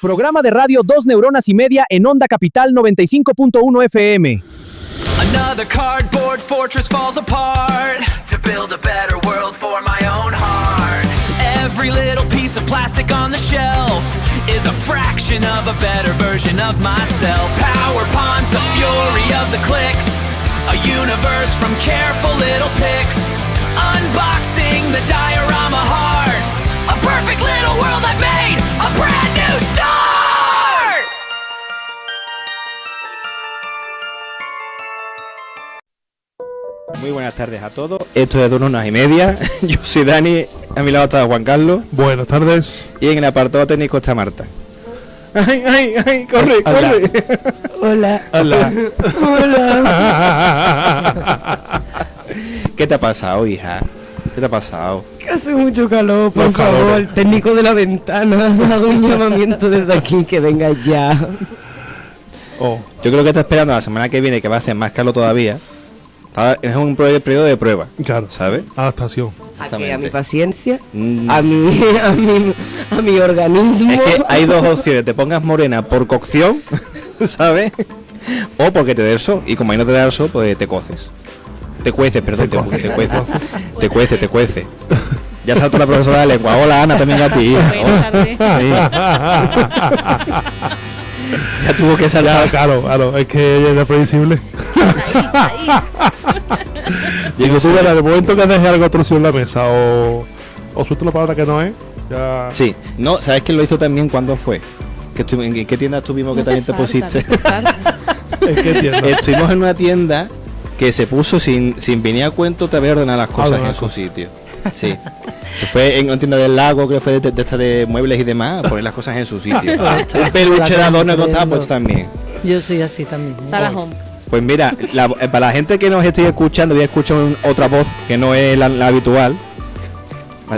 Programa de radio 2 neuronas y media en Onda Capital 95.1 FM. Another cardboard fortress falls apart to build a better world for my own heart. Every little piece of plastic on the shelf is a fraction of a better version of myself. Power pawns, the fury of the clicks, a universe from careful little pics. Unboxing the diorama heart, a perfect little world I've made, a brand new start! Muy buenas tardes a todos, esto es 2 neuronas y media, yo soy Dani, a mi lado está Juan Carlos. Buenas tardes. Y en el apartado técnico está Marta. ¡Ay, ay, ay! ¡Corre, Hola. corre! Hola. Hola. Hola. ¿Qué te ha pasado, hija? ¿Qué te ha pasado? Que hace mucho calor, por Los favor. calores. El técnico de la ventana hago un llamamiento desde aquí que venga ya. Oh, Yo creo que está esperando la semana que viene, que va a hacer más calor todavía. Es un periodo de prueba, claro. ¿sabes? Adaptación. ¿A qué? ¿A mi Exactamente. paciencia? Mm. ¿A mi organismo? Es que hay dos opciones, te pongas morena por cocción, ¿sabes? O porque te dé el sol, y como ahí no te da el sol, pues te coces. Te cueces, perdón, te cueces. Te cueces. Ya saltó la profesora de lengua. Hola, Ana, también a ti. Buenas tardes. Sí. Ya tuvo que salir. Ya, claro, es que ella era previsible. Digo, tú verás, de momento que dejes algo torcido en la mesa o suelto la palabra que no es, ya... Sí, no, ¿sabes quién lo hizo también? ¿Cuándo fue? ¿En qué tienda estuvimos que también te pusiste? Es que entiendo. Estuvimos en una tienda que se puso sin venir a cuento, te había ordenado las cosas Ordenar en su cosas. sitio. Sí. Que fue en una tienda del lago, que fue de esta de muebles y demás, poner las cosas en su sitio. Un peluche de adorno que estaba pues también. Yo soy así también. Sala Home. Pues mira, para la gente que nos esté escuchando, voy a escuchar otra voz que no es la habitual.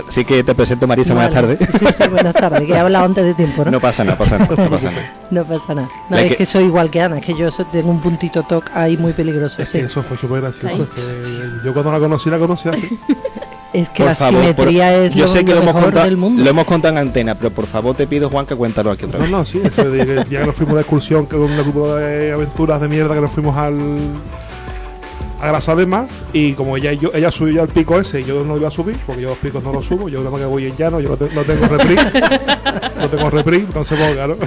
Así que te presento, Marisa, buenas Vale. tardes. Sí, buenas tardes, que he hablado antes de tiempo, ¿no? No pasa nada. No pasa nada. No, Ya es que- que soy igual que Ana, es que yo tengo un puntito toc ahí muy peligroso. Es Sí. que eso fue súper gracioso. Ahí. Es que yo cuando la conocí así. Es que Por la favor, simetría es yo lo, sé que lo lo hemos mejor contado, del mundo. lo hemos contado en antena, pero por favor te pido, Juan, que cuéntalo aquí otra vez. No, sí, eso de que el día que nos fuimos de excursión con un grupo de aventuras de mierda que nos fuimos a Grazalema, y como ella subió ya el pico ese y yo no iba a subir, porque yo los picos no los subo, yo nada más que voy en llano, yo no tengo repris, entonces pues claro,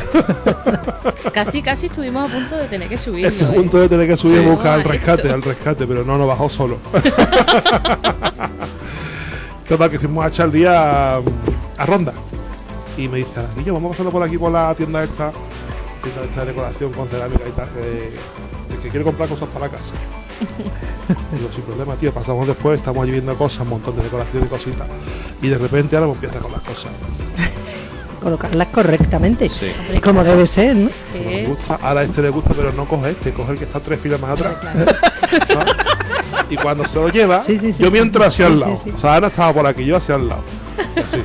Casi estuvimos a punto de tener que subirlo. este punto de tener que subir Sí. a buscar No, al rescate, pero no bajó solo. Total, que fuimos a echar el día a Ronda. Y me dice, Guillo, vamos a pasarlo por aquí por la tienda esta de decoración con cerámica y tal, que quiere comprar cosas para la casa. Digo, sin problema, tío, pasamos después, estamos allí viendo cosas, un montón de decoración y cositas. Y de repente ahora me empieza con las cosas. Colocarlas correctamente. Sí. Es como debe ser, ¿no? Como Sí. le gusta, ahora a este le gusta, pero no coge coge el que está 3 filas más atrás. ¿Sabes? Y cuando se lo lleva, Sí, sí, sí, yo sí. mientras hacia el Sí, lado. sí, sí. O sea, Ana estaba por aquí, yo hacia el lado. Y así,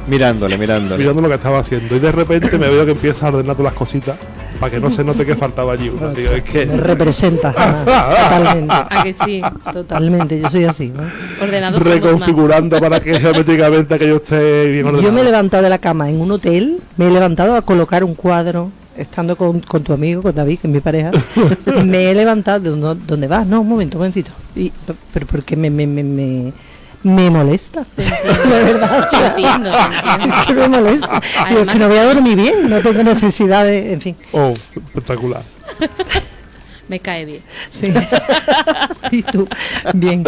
Mirándole. mirando lo que estaba haciendo. Y de repente me veo que empieza a ordenar todas las cositas para que no se note que faltaba allí una. Digo, es que. Me representa, Ana, totalmente. ¿A que sí? Totalmente, yo soy así, ¿no? Ordenados somos Reconfigurando para que geométricamente aquello esté bien ordenado. Yo me he levantado de la cama en un hotel, me he levantado a colocar un cuadro, estando con tu amigo, con David, que es mi pareja. Me he levantado, ¿dónde vas? No, un momentito. Pero porque me molesta. De verdad, o sea, Te entiendo. es que me molesta. Digo, es Además- que no voy a dormir bien, no tengo necesidad de, en fin. Oh, espectacular. Me cae bien. Sí. Y tú, bien.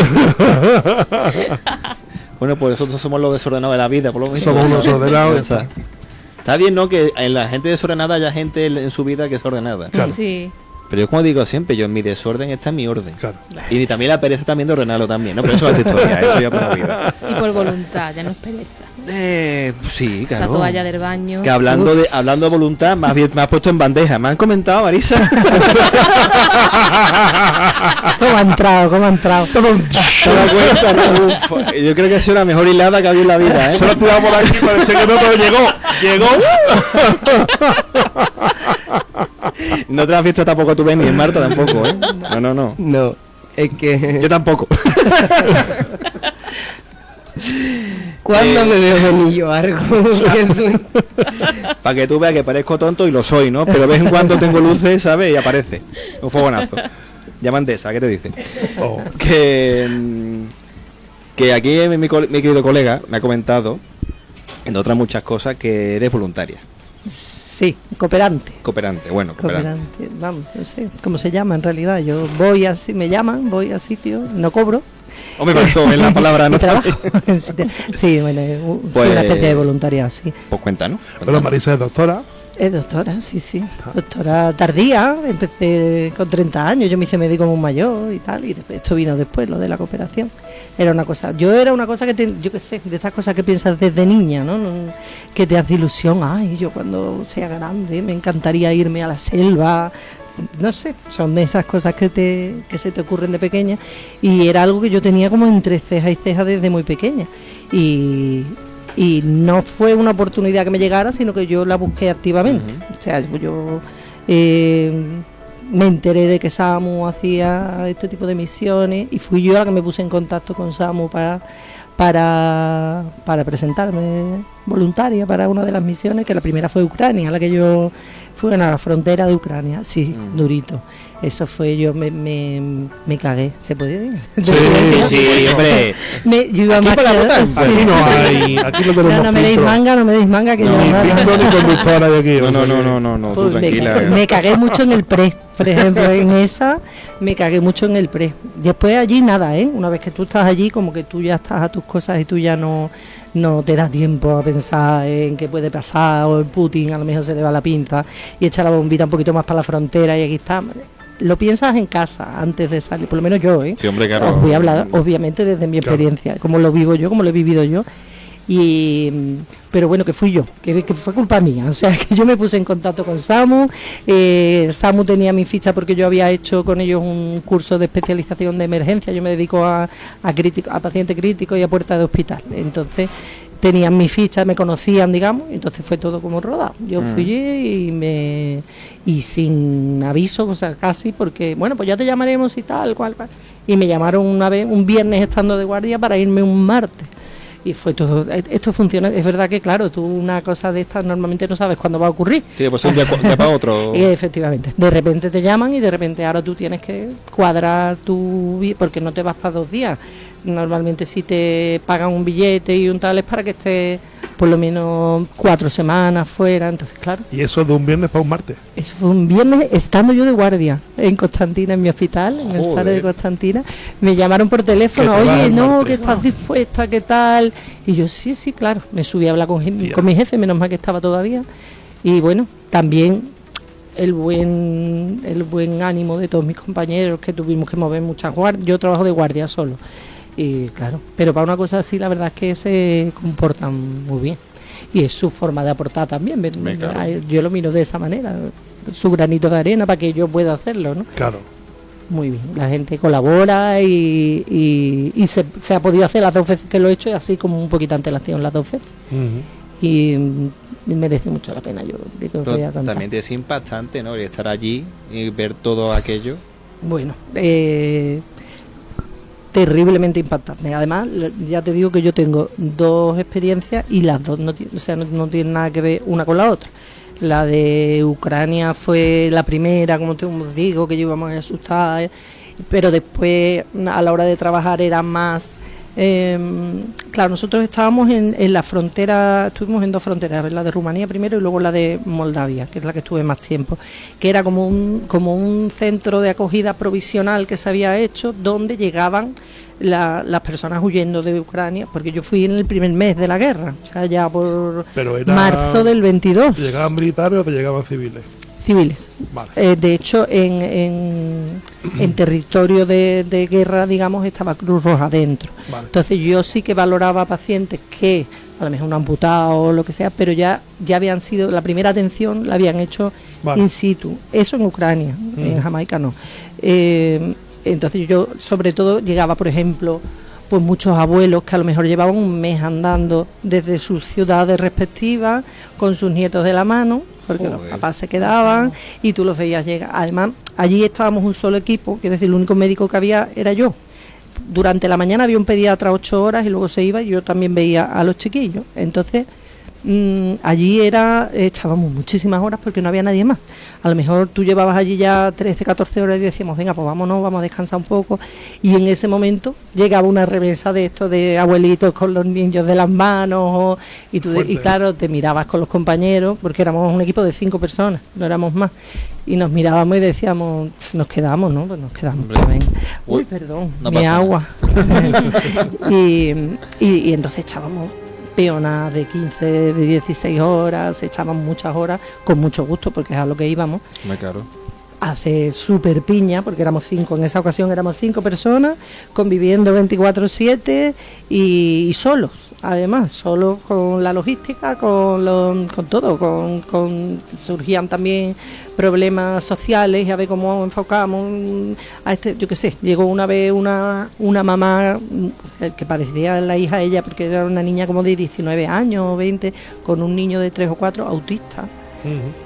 Bueno, pues nosotros somos los desordenados de la vida, por lo menos. Somos unos ordenados. Ya está. Está bien, ¿no? Que en la gente desordenada haya gente en su vida que es ordenada. Claro. Sí. Pero yo, como digo siempre, yo en mi desorden está en mi orden. Claro. Y también la pereza también de ordenarlo también, ¿no? Pero eso es otra historia, eso ya toda la vida. Y por voluntad, ya no es pereza. Sí, Esa claro. toalla del baño. Que hablando de voluntad, más bien me has puesto en bandeja. Me han comentado, Marisa. ¿Cómo ha entrado? ¿Cómo ha entrado? ¿Te das cuenta, no? Uf, yo creo que ha sido la mejor hilada que ha habido en la vida, ¿eh? Se lo he tirado por aquí, parece que no, pero llegó. No te la has visto tampoco tú, ni Marta tampoco, ¿eh? No. No, es que... Yo tampoco. ¿Cuándo me veo venir yo algo? Para que tú veas que parezco tonto y lo soy, ¿no? Pero de vez en cuando tengo luces, ¿sabes? Y aparece. Un fogonazo. Llaman de esa, ¿qué te dicen? Oh. Que aquí mi querido colega me ha comentado, entre otras muchas cosas, que eres voluntaria. Sí, cooperante. Cooperante, bueno, cooperante. Cooperante, vamos, no sé cómo se llama en realidad. Yo voy así, me llaman, voy a sitios, no cobro. Hombre, pero esto es la palabra, ¿no? Trabajo. Sí, bueno, Pues- soy una especie de voluntariado, sí. Pues cuéntanos. Bueno, Marisa es doctora. Es doctora, sí. Doctora tardía, empecé con 30 años, yo me hice médico muy mayor y tal, y después, esto vino después, lo de la cooperación. Era una cosa que yo qué sé, de estas cosas que piensas desde niña, ¿no? Que te hace ilusión, ay, yo cuando sea grande me encantaría irme a la selva. No sé, son de esas cosas que se te ocurren de pequeña, y era algo que yo tenía como entre ceja y ceja desde muy pequeña, y no fue una oportunidad que me llegara, sino que yo la busqué activamente. O sea, yo me enteré de que SAMU hacía este tipo de misiones y fui yo la que me puse en contacto con SAMU para presentarme voluntaria para una de las misiones, que la primera fue Ucrania, la que yo fui a la frontera de Ucrania, sí, durito. Eso fue, yo me cagué, ¿se puede decir? Sí, hombre. Yo iba Aquí más por la que- ruta. sí. Aquí no hay, aquí no tenemos No me deis manga, que No, yo Ni no. filtro ni conductora de aquí. No, tú Pues tranquila. me cagué mucho en el pre, por ejemplo, en esa me cagué mucho en el pre. Después allí nada, una vez que tú estás allí, como que tú ya estás a tus cosas y tú ya no te da tiempo a pensar en qué puede pasar, o el Putin a lo mejor se le va la pinza y echa la bombita un poquito más para la frontera y aquí está. Lo piensas en casa antes de salir, por lo menos yo, Sí, hombre, claro. Os voy a hablar obviamente desde mi experiencia, como lo vivo yo, como lo he vivido yo. Pero bueno, que fui yo, que fue culpa mía. O sea, que yo me puse en contacto con SAMU. SAMU tenía mi ficha porque yo había hecho con ellos un curso de especialización de emergencia. Yo me dedico a paciente crítico y a puerta de hospital. Entonces tenían mi ficha, me conocían, digamos, y entonces fue todo como rodado. Yo fui y sin aviso, o sea, casi, porque bueno, pues ya te llamaremos y tal, cual. Y me llamaron una vez, un viernes estando de guardia, para irme un martes. Y fue todo, esto funciona, es verdad que claro, tú una cosa de estas normalmente no sabes cuándo va a ocurrir. Sí, pues un día para otro. Efectivamente, de repente te llaman y de repente ahora tú tienes que cuadrar porque no te vas para 2 días. Normalmente si te pagan un billete y un tal es para que estés por lo menos 4 semanas fuera, entonces claro. Y eso de un viernes para un martes. Eso fue un viernes estando yo de guardia en Constantina, en mi hospital, en el Joder. SARE de Constantina. Me llamaron por teléfono, Que te vas oye, el no, martes. que estás dispuesta, ¿qué tal? Y yo, sí, claro. Me subí a hablar con mi jefe, menos mal que estaba todavía. Y bueno, también el buen ánimo de todos mis compañeros, que tuvimos que mover muchas guardias. Yo trabajo de guardia solo. Y claro, pero para una cosa así la verdad es que se comportan muy bien. Y es su forma de aportar también. Claro. Yo lo miro de esa manera, su granito de arena para que yo pueda hacerlo, ¿no? Claro. Muy bien, la gente colabora y se ha podido hacer las 2 veces que lo he hecho, y así como un poquito antelación las 2 veces. Y merece mucho la pena, yo digo, voy a contar. También es impactante, ¿no? Y estar allí y ver todo aquello. Bueno, terriblemente impactante. Además, ya te digo que yo tengo 2 experiencias y las 2 no tienen nada que ver una con la otra. La de Ucrania fue la primera, como te digo, que íbamos a asustar, pero después a la hora de trabajar era más... claro, nosotros estábamos en la frontera, estuvimos en 2 fronteras, la de Rumanía primero y luego la de Moldavia, que es la que estuve más tiempo, que era como un centro de acogida provisional que se había hecho, donde llegaban las personas huyendo de Ucrania, porque yo fui en el primer mes de la guerra, o sea, ya por Pero era- marzo del 22. ¿Te llegaban militares o te llegaban civiles? Civiles. Vale. De hecho, en territorio de guerra, digamos, estaba Cruz Roja dentro. Vale. Entonces yo sí que valoraba pacientes que a lo mejor un amputado o lo que sea, pero ya habían sido, la primera atención la habían hecho Vale. in situ. Eso en Ucrania, en Jamaica no. Entonces yo sobre todo llegaba, por ejemplo, pues muchos abuelos que a lo mejor llevaban un mes andando desde sus ciudades respectivas con sus nietos de la mano, porque los Joder. papás se quedaban y tú los veías llegar. Además, allí estábamos un solo equipo, que es decir, el único médico que había era yo, durante la mañana había un pediatra 8 horas y luego se iba y yo también veía a los chiquillos. Entonces, allí echábamos muchísimas horas porque no había nadie más. A lo mejor tú llevabas allí ya 13, 14 horas y decíamos, venga, pues vámonos, vamos a descansar un poco. Y en ese momento llegaba una remesa de esto de abuelitos con los niños de las manos, y claro, te mirabas con los compañeros, porque éramos un equipo de 5 personas, no éramos más. Y nos mirábamos y decíamos, pues nos quedamos, ¿no? Pues nos quedamos. Pues venga. Uy, perdón, no mi pasa agua. y entonces echábamos peonas de 15, de 16 horas, echaban muchas horas, con mucho gusto, porque es a lo que íbamos. Muy caro. Hace súper piña, porque éramos 5, en esa ocasión éramos 5 personas, conviviendo 24/7 y solos, además, solos con la logística, con todo, surgían también problemas sociales y a ver cómo enfocamos a yo qué sé, llegó una vez una mamá que parecía la hija de ella, porque era una niña como de 19 años o 20, con un niño de 3 o 4 autista.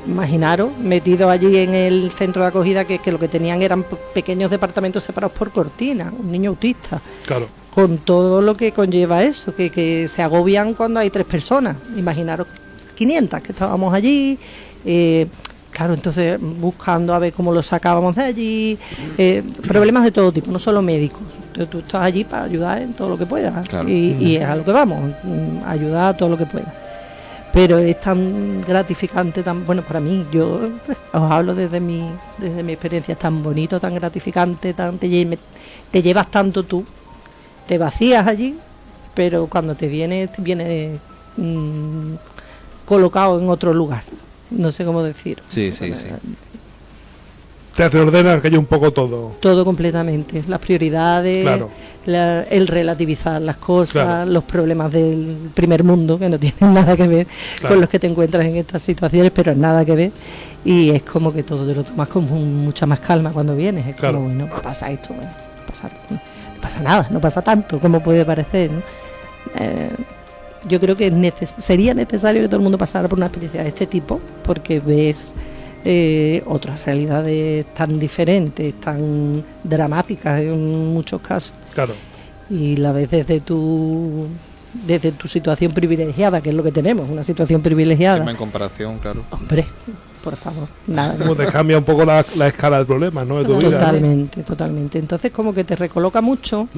Imaginaros, metidos allí en el centro de acogida, que lo que tenían eran pequeños departamentos separados por cortinas, un niño autista. Claro. Con todo lo que conlleva eso, que se agobian cuando hay 3 personas. Imaginaros 500 que estábamos allí. Claro, entonces buscando a ver cómo lo sacábamos de allí. Problemas de todo tipo, no solo médicos. Entonces, tú estás allí para ayudar en todo lo que puedas. Claro. Y es a lo que vamos, ayudar a todo lo que puedas. Pero es tan gratificante, bueno, para mí, yo os hablo desde mi experiencia, es tan bonito, tan gratificante, te llevas tanto tú, te vacías allí, pero cuando te vienes colocado en otro lugar, no sé cómo decir. Sí. Te reordena aquello un poco todo. Todo completamente, las prioridades, Claro. El relativizar las cosas, Claro. los problemas del primer mundo, que no tienen nada que ver Claro. con los que te encuentras en estas situaciones, pero nada que ver. Y es como que todo te lo tomas con mucha más calma cuando vienes. Es Claro. como, bueno, pasa esto, bueno, no pasa nada, no pasa tanto como puede parecer, ¿no? Yo creo que sería necesario que todo el mundo pasara por una experiencia de este tipo, porque ves otras realidades tan diferentes, tan dramáticas en muchos casos, Claro. y la ves desde tu situación privilegiada, que es lo que tenemos, una situación privilegiada. En comparación, claro. Hombre, por favor, nada. Como te cambia un poco la escala del problema, ¿no? De tu vida. Totalmente. Entonces como que te recoloca mucho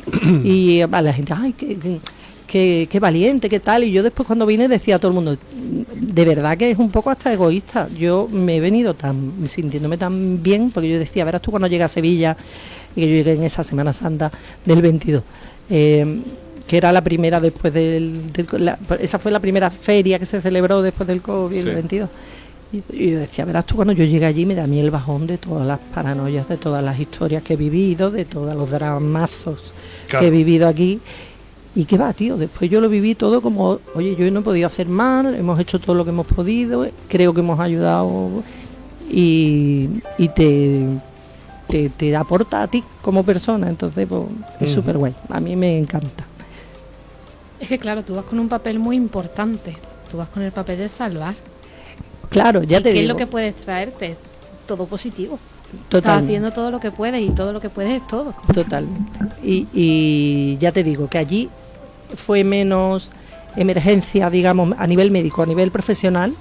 y a la gente, ay, qué valiente, qué tal. Y yo después cuando vine decía a todo el mundo, de verdad que es un poco hasta egoísta. Yo me he venido sintiéndome tan bien, porque yo decía, verás tú cuando llegué a Sevilla, y que yo llegué en esa Semana Santa del 22, que era la primera después esa fue la primera feria que se celebró después del COVID, Sí. el 22. Y yo decía, verás tú cuando yo llegué allí, me da a mí el bajón de todas las paranoias, de todas las historias que he vivido, de todos los dramazos Claro. que he vivido aquí. Y qué va, tío, después yo lo viví todo como, oye, yo no he podido hacer mal, hemos hecho todo lo que hemos podido, creo que hemos ayudado y te aporta a ti como persona. Entonces, pues, es súper guay, a mí me encanta. Es que claro, tú vas con un papel muy importante. Tú vas con el papel de salvar. Claro, ya ¿Y te qué digo. es lo que puedes traerte? Todo positivo. Estás Total. haciendo todo lo que puedes y todo lo que puedes es todo. Totalmente. Y ya te digo que allí fue menos emergencia, digamos, a nivel médico, a nivel profesional.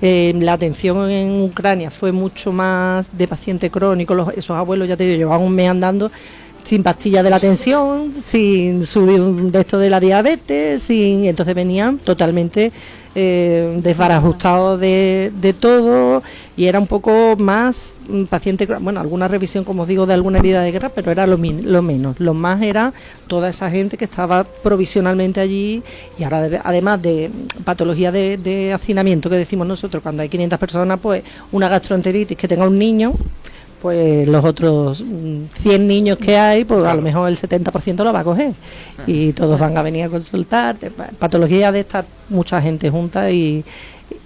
La atención en Ucrania fue mucho más de paciente crónico. Esos abuelos, ya te digo, llevaban un mes andando sin pastillas de la tensión, sin subir de esto de la diabetes, entonces venían totalmente desbarajustados de todo, y era un poco más paciente, bueno, alguna revisión, como os digo, de alguna herida de guerra, pero era lo menos. Lo más era toda esa gente que estaba provisionalmente allí, y ahora además de patología de hacinamiento que decimos nosotros, cuando hay 500 personas, pues una gastroenteritis que tenga un niño, pues los otros 100 niños que hay, pues a lo mejor el 70% lo va a coger y todos van a venir a consultar. Patología de estar mucha gente junta, y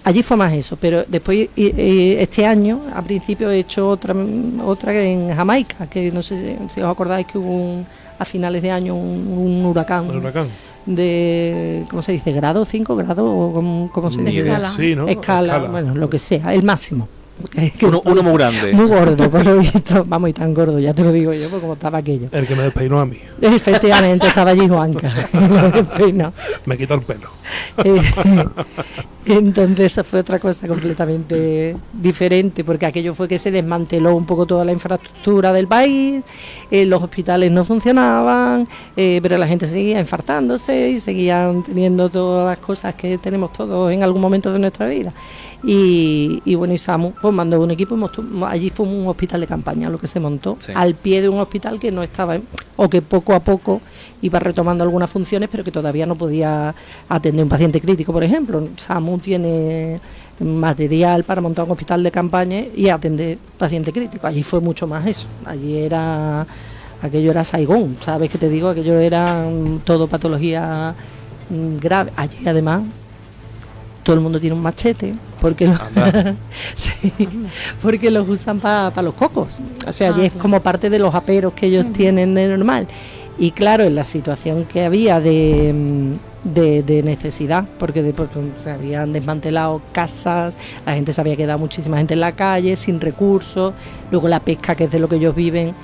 allí fue más eso. Pero después, este año, a principio, he hecho otra en Jamaica, que no sé si os acordáis que hubo a finales de año un huracán. El huracán. De, ¿cómo se dice? ¿Grado 5 grados? ¿O cómo se Ni dice? idea. Escala. Sí, ¿no? Escala, bueno, lo que sea, el máximo. Uno muy grande. Muy gordo, por lo visto. Vamos, y tan gordo, ya te lo digo yo, pues como estaba aquello. El que me despeinó a mí. Efectivamente, estaba allí Juanca. No. Me quitó el pelo. Eh, Entonces esa fue otra cosa completamente diferente, porque aquello fue que se desmanteló un poco toda la infraestructura del país, los hospitales no funcionaban, pero la gente seguía infartándose y seguían teniendo todas las cosas que tenemos todos en algún momento de nuestra vida. Y bueno, y Samu pues mandó un equipo, allí fue un hospital de campaña lo que se montó, Sí. al pie de un hospital que no estaba, o que poco a poco iba retomando algunas funciones, pero que todavía no podía atender un paciente crítico, por ejemplo. Samu tiene material para montar un hospital de campaña y atender paciente crítico. Allí fue mucho más eso, aquello era Saigón, ¿sabes qué te digo? Aquello era todo patología grave. Allí además todo el mundo tiene un machete porque sí, porque los usan para los cocos. O sea, allí es claro. como parte de los aperos que ellos tienen de normal. Y claro, en la situación que había de necesidad, porque se habían desmantelado casas, la gente se había quedado muchísima gente en la calle, sin recursos, luego la pesca, que es de lo que ellos viven.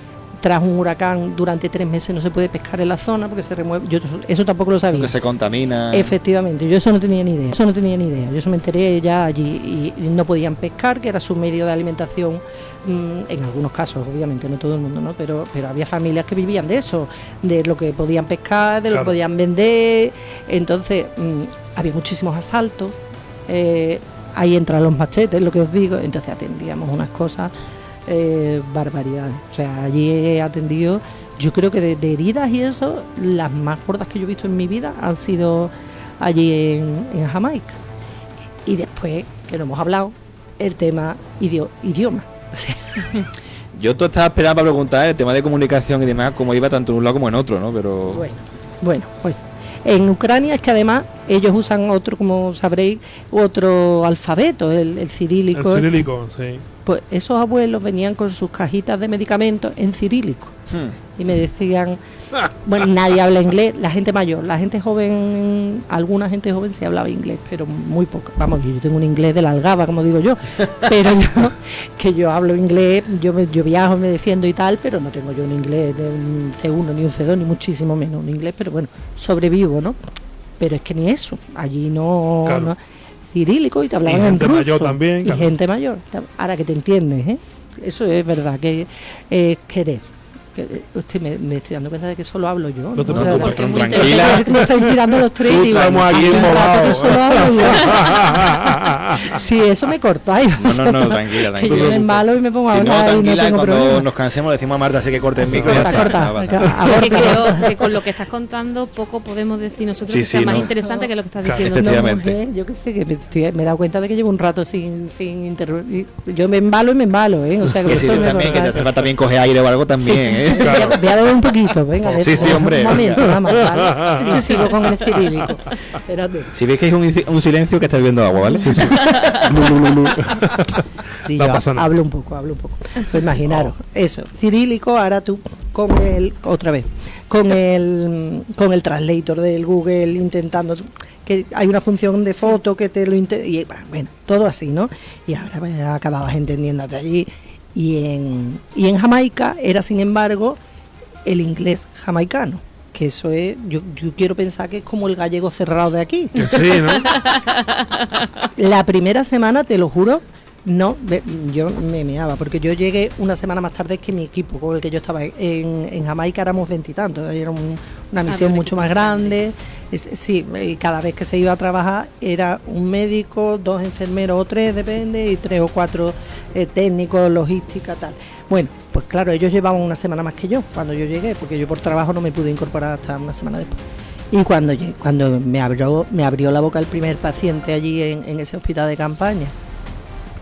Tras un huracán, durante 3 meses no se puede pescar en la zona porque se remueve. Yo eso tampoco lo sabía. Que se contamina. Efectivamente, yo eso no tenía ni idea. Yo eso me enteré ya allí, y no podían pescar, que era su medio de alimentación, en algunos casos, obviamente, no todo el mundo, ¿no? Pero había familias que vivían de eso, de lo que podían pescar, de lo que Claro. podían vender. Entonces, había muchísimos asaltos. Ahí entran los machetes, lo que os digo. Entonces atendíamos unas cosas. Barbaridades. O sea, allí he atendido, yo creo que de heridas y eso, las más gordas que yo he visto en mi vida han sido allí en Jamaica. Y después, que no hemos hablado, el tema idioma. O sea, Yo todo estaba esperando para preguntar el tema de comunicación y demás, cómo iba tanto en un lado como en otro, ¿no? Pero bueno. En Ucrania es que además ellos usan otro, como sabréis, otro alfabeto, el cirílico. El cirílico, sí. Pues esos abuelos venían con sus cajitas de medicamentos en cirílico. Y me decían, bueno, nadie habla inglés, la gente mayor, la gente joven, alguna gente joven sí hablaba inglés, pero muy poco. Vamos, yo tengo un inglés de la algaba, como digo yo, pero yo hablo inglés, yo viajo, me defiendo y tal, pero no tengo yo un inglés de un C1 ni un C2, ni muchísimo menos un inglés, pero bueno, sobrevivo, ¿no? Pero es que ni eso, allí no... Claro. no cirílico, y te hablaban Y en gente ruso. mayor también, Y claro. gente mayor. Ahora que te entiendes, ¿eh? Eso es verdad, que es querer. Me estoy dando cuenta de que solo hablo yo. No te ¿no? preocupes, porque es muy tranquila. Me estáis mirando los tres y digo, Estamos aquí hace un rato embobados. que solo hablo yo. Sí, eso me cortáis. No, tranquila, Que yo me embalo y me pongo a Si no, hablar y no tranquila, tengo cuando problema. nos cansemos le decimos a Marta así que corte el micro y ya Corta, está. corta. No pasa nada. Que Aborta. creo que con lo que estás contando poco podemos decir nosotros Sí, que sea sí, más no. interesante que lo que estás Claro, diciendo. efectivamente. No, yo qué sé, que me he dado cuenta de que llevo un rato sin interrumpir. Yo me embalo, ¿eh? O sea, Que si esto tú me también, que te corta. hace falta también coger aire o algo también, ¿eh? Voy a beber un poquito, venga. Sí, sí, hombre. Un momento, vamos, ¿vale? Y sigo con el cirílico. Espérate. Si veis que hay un silencio, que está bebiendo agua, ¿vale? Sí, No yo pasa nada. hablo un poco. Pues imaginaros, eso, cirílico, ahora tú con el translator del Google intentando, que hay una función de foto que te lo y bueno, todo así, ¿no? Y ahora pues, acababas entendiéndote allí. Y en Jamaica era, sin embargo, el inglés jamaicano, que eso es, yo quiero pensar que es como el gallego cerrado de aquí. Que sí, ¿no? La primera semana, te lo juro, yo me meaba, porque yo llegué una semana más tarde que mi equipo con el que yo estaba en Jamaica, éramos 20 y tantos, era una misión un mucho equipo más grande. Sí, y cada vez que se iba a trabajar era un médico, 2 enfermeros o 3, depende, y 3 o 4 técnicos, logística, tal. Bueno, pues claro, ellos llevaban una semana más que yo cuando yo llegué, porque yo por trabajo no me pude incorporar hasta una semana después. Y cuando me abrió la boca el primer paciente allí en ese hospital de campaña,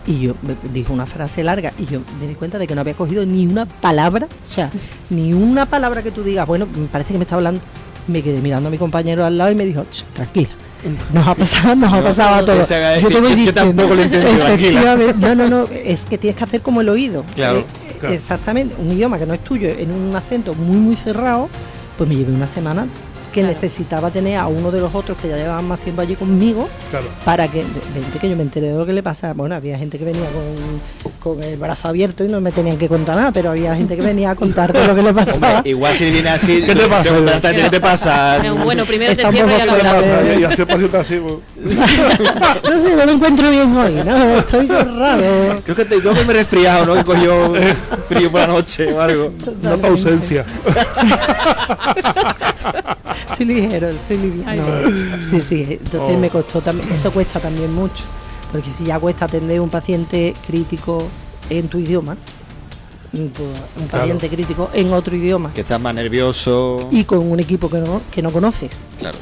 y yo me dijo una frase larga, y yo me di cuenta de que no había cogido ni una palabra, o sea, ni una palabra que tú digas, bueno, me parece que me está hablando. Me quedé mirando a mi compañero al lado y me dijo, tranquila, nos ha pasado a todos. Yo tampoco lo entendí, tranquila. No, es que tienes que hacer como el oído. Claro. Exactamente, un idioma que no es tuyo, en un acento muy, muy cerrado, pues me llevé una semana que Claro. necesitaba tener a uno de los otros que ya llevaban más tiempo allí conmigo Claro. para que, de que yo me enteré de lo que le pasaba. Bueno, había gente que venía con el brazo abierto y no me tenían que contar nada, pero había gente que venía a contarte lo que le pasaba. Hombre, igual si viene así, ¿Qué te pasa? ¿Qué te pasa? Pero bueno, primero te Está un cierro y poco ya lo fuera hablamos. de- Y así el paciente así, pues. No sé, no lo encuentro bien hoy, ¿no? Estoy yo raro. Creo que me he resfriado, ¿no? Que cogió frío por la noche o algo. Nota ausencia. Estoy ligero, estoy liviano. Sí, sí, entonces me costó también, eso cuesta también mucho, porque si ya cuesta atender a un paciente crítico en tu idioma, pues, un paciente crítico en otro idioma Que estás más nervioso. y con un equipo que no conoces, Claro.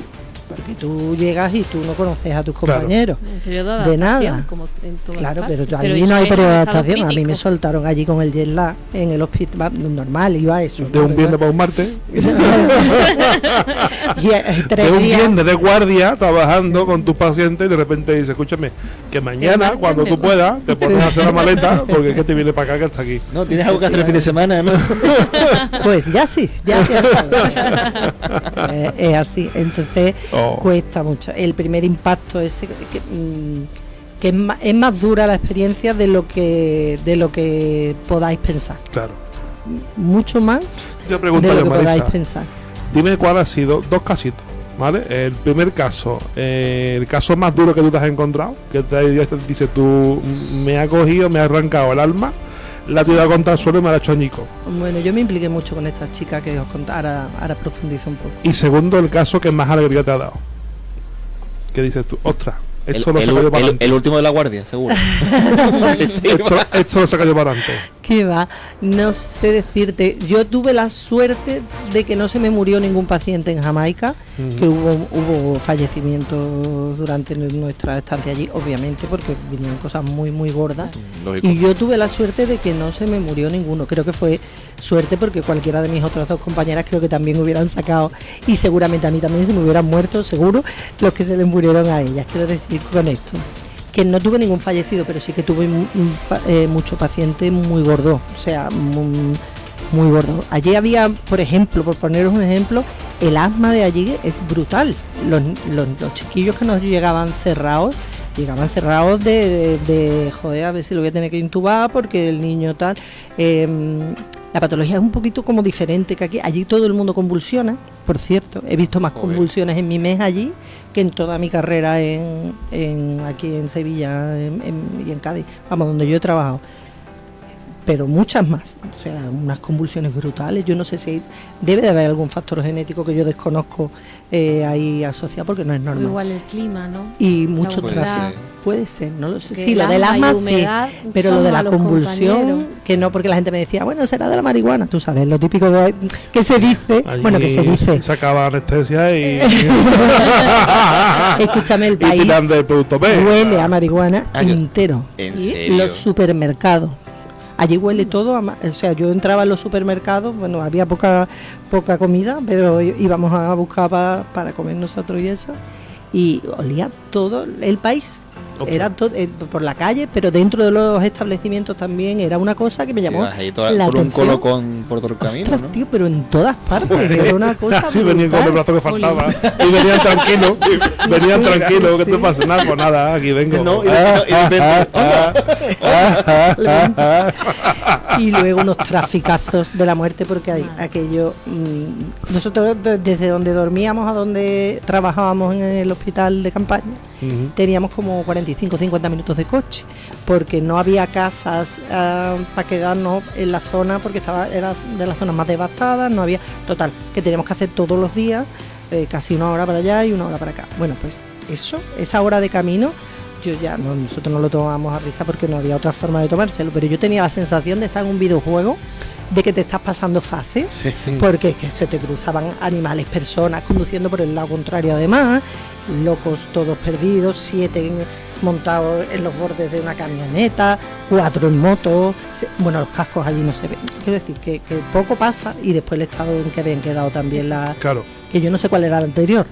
porque tú llegas y tú no conoces a tus Claro. compañeros. Un periodo de De adaptación, nada. como en todas Claro, partes. pero allí eso no hay en periodo de estado adaptación. A mí me crítico. soltaron allí con el jet lag en el hospital, normal, iba eso. De un viernes para un martes. Y 3 De un días. viernes de guardia trabajando con tus pacientes y de repente dice, escúchame, que mañana, cuando tú puedas, te pones a hacer la maleta porque es que te viene para acá que está aquí. No, tienes algo que hacer el fin de semana, ¿no? Pues ya sí. Es así, entonces Oh. cuesta mucho. El primer impacto ese que es más dura la experiencia de lo que podáis pensar. Claro. Mucho más Yo de pregunto lo a que podáis Marisa, pensar. dime cuál ha sido, dos casitos, ¿vale? El primer caso, el caso más duro que tú te has encontrado, que dice tú, me ha cogido, me ha arrancado el alma, la ha tirado contra el suelo y me la ha hecho añico. Bueno, yo me impliqué mucho con esta chica que os contara, ahora profundizo un poco. Y segundo, el caso que más alegría te ha dado. ¿Qué dices tú? Ostras, esto lo saca yo para adelante. el último de la guardia, seguro. Esto lo saca yo para adelante. ¿Qué va? No sé decirte. Yo tuve la suerte de que no se me murió ningún paciente en Jamaica, que hubo fallecimientos durante nuestra estancia allí, obviamente, porque vinieron cosas muy, muy gordas. Lógico. Y yo tuve la suerte de que no se me murió ninguno. Creo que fue suerte porque cualquiera de mis otras dos compañeras creo que también hubieran sacado, y seguramente a mí también se me hubieran muerto, seguro, los que se les murieron a ellas. Quiero decir con esto que no tuve ningún fallecido, pero sí que tuve mucho paciente muy gordo, o sea, muy gordo. Allí había, por ejemplo, por poneros un ejemplo, el asma de allí es brutal. Los chiquillos que nos llegaban cerrados de joder, a ver si lo voy a tener que intubar porque el niño tal. La patología es un poquito como diferente que aquí. Allí todo el mundo convulsiona, por cierto. He visto más convulsiones en mi mes allí que en toda mi carrera aquí en Sevilla y en Cádiz, vamos, donde yo he trabajado. Pero muchas más, o sea, unas convulsiones brutales. Yo no sé si debe de haber algún factor genético que yo desconozco ahí asociado, porque no es O normal. igual el clima, ¿no? Y mucho humedad. tráfico. Puede ser, no lo sé. Que Sí, lo el del asma y asma sí, humedad pero lo son de la malos convulsión, compañeros. que no, porque la gente me decía, bueno, será de la marihuana, tú sabes, lo típico que se dice, Allí bueno, que se dice. se acaba la anestesia y Escúchame, el y país tiran del producto B. huele a marihuana Ah, yo- entero. ¿En ¿Sí? serio? Los supermercados. Allí huele todo, o sea, yo entraba en los supermercados, bueno, había poca comida, pero íbamos a buscar para comer nosotros y eso, y olía todo el país. Ostras. Era todo por la calle, pero dentro de los establecimientos también era una cosa que me llamó Ibas ahí toda- la por un atención. colocón por todo el camino, Ostras, ¿no? tío, pero en todas partes, era una cosa Sí, venían con el brutal. brazo que faltaba. Y venían tranquilos. Venían tranquilos. ¿Qué te pasa? Nada, pues nada, aquí vengo. No, y de repente, Y luego unos traficazos de la muerte, porque hay aquello. Nosotros desde donde dormíamos a donde trabajábamos en el hospital de campaña, Ujú. teníamos como 45-50 minutos de coche, porque no había casas para quedarnos en la zona, porque era de las zonas más devastadas, no había. Total, que teníamos que hacer todos los días, casi una hora para allá y una hora para acá. Bueno, pues esa hora de camino. Nosotros no lo tomamos a risa porque no había otra forma de tomárselo, pero yo tenía la sensación de estar en un videojuego, de que te estás pasando fases, Sí. porque es que se te cruzaban animales, personas, conduciendo por el lado contrario además, locos todos perdidos, 7 montados en los bordes de una camioneta, 4 en moto, bueno, los cascos allí no se ven. Quiero decir que poco pasa, y después el estado en que habían quedado también Claro. que yo no sé cuál era el anterior,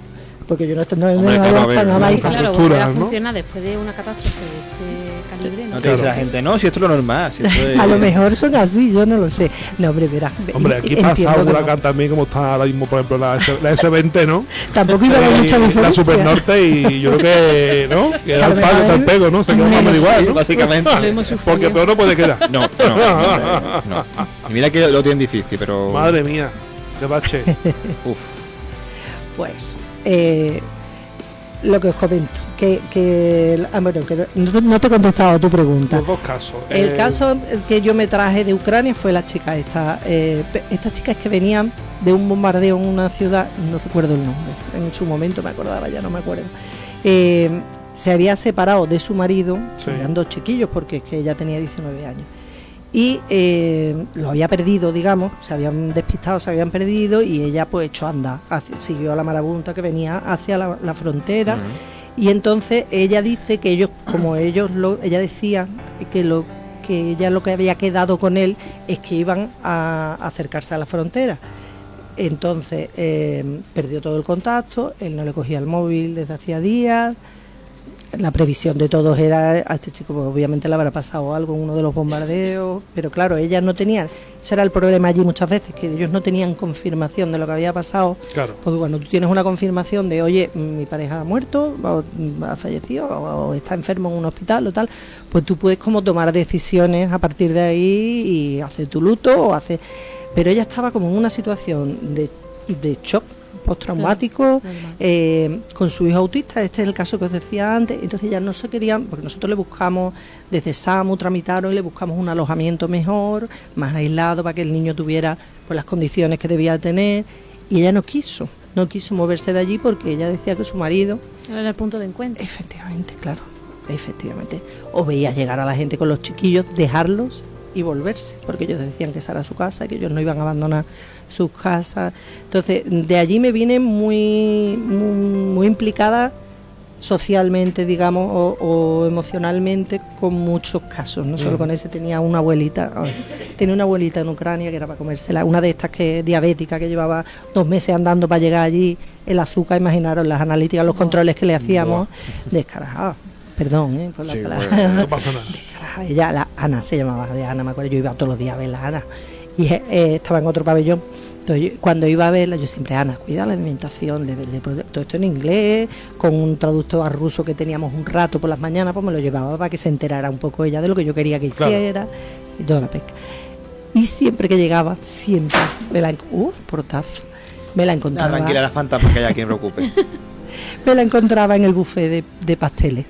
porque yo no estoy no, Hombre, no, claro, no, a ver, no, no, no, Y no, claro, estructuras, volver a ¿no? funcionar después de una catástrofe de este calibre, ¿no? No te dice la Claro. gente, no, si esto es lo normal. Si esto es... a lo mejor son así, yo no lo sé. No, hombre, verás. Hombre, aquí entiendo pasa que un no. huracán también, como está ahora mismo, por ejemplo, la S20, ¿no? Tampoco iba a haber mucha La diferencia. Supernorte, y yo creo que, ¿no? Que A era lo el pago, mejor está el pego, ¿no? Se quedó más o menos igual, ¿no? Básicamente. Lo hemos sufrido. Porque peor no puede quedar. No. Y mira que lo tienen difícil, pero... Madre mía, qué bache. Uf. Pues, lo que os comento, bueno, que no te he contestado a tu pregunta. Los dos casos. El caso que yo me traje de Ucrania fue la chica esta. Estas chicas que venían de un bombardeo en una ciudad, no recuerdo el nombre, en su momento me acordaba, ya no me acuerdo. Se había separado de su marido, Sí. eran dos chiquillos porque es que ella tenía 19 años. Y lo había perdido, digamos, se habían despistado, se habían perdido y ella pues echó a andar, siguió a la marabunta que venía hacia la frontera. Y entonces ella dice que ellos, como ella decía que ella lo que había quedado con él es que iban a acercarse a la frontera. Entonces perdió todo el contacto, él no le cogía el móvil desde hacía días. La previsión de todos era, a este chico pues, obviamente le habrá pasado algo en uno de los bombardeos, pero claro, ellas no tenían, ese era el problema allí muchas veces, que ellos no tenían confirmación de lo que había pasado, Claro. porque cuando tú tienes una confirmación de, oye, mi pareja ha muerto, o ha fallecido, o está enfermo en un hospital o tal, pues tú puedes como tomar decisiones a partir de ahí y hacer tu luto, pero ella estaba como en una situación de shock postraumático, con su hijo autista, este es el caso que os decía antes, entonces ya no se querían, porque nosotros le buscamos desde SAMU, tramitaron y le buscamos un alojamiento mejor, más aislado, para que el niño tuviera pues, las condiciones que debía tener, y ella no quiso moverse de allí porque ella decía que su marido, Era el punto de encuentro. efectivamente, claro, efectivamente, o veía llegar a la gente con los chiquillos, dejarlos y volverse, porque ellos decían que esa era su casa, que ellos no iban a abandonar sus casas. Entonces, de allí me vine muy implicada socialmente, digamos, o emocionalmente con muchos casos, no solo con ese. Tenía una abuelita en Ucrania que era para comérsela, una de estas que diabética, que llevaba 2 meses andando para llegar allí, el azúcar, imaginaros, las analíticas, los controles que le hacíamos, descarajada. Perdón, por la Sí, palabra. bueno, No pasa nada. Ella, la Ana se llamaba, de Ana, me acuerdo, yo iba todos los días a ver a Ana y estaba en otro pabellón. Entonces, cuando iba a verla, yo siempre, Ana, cuida la alimentación, todo esto en inglés, con un traductor a ruso que teníamos un rato por las mañanas, pues me lo llevaba para que se enterara un poco ella de lo que yo quería que Claro. hiciera y toda la pesca. Y siempre que llegaba, portazo, me la encontraba. Tranquila, las fantasmas que haya quien preocupe. Me la encontraba en el buffet de pasteles.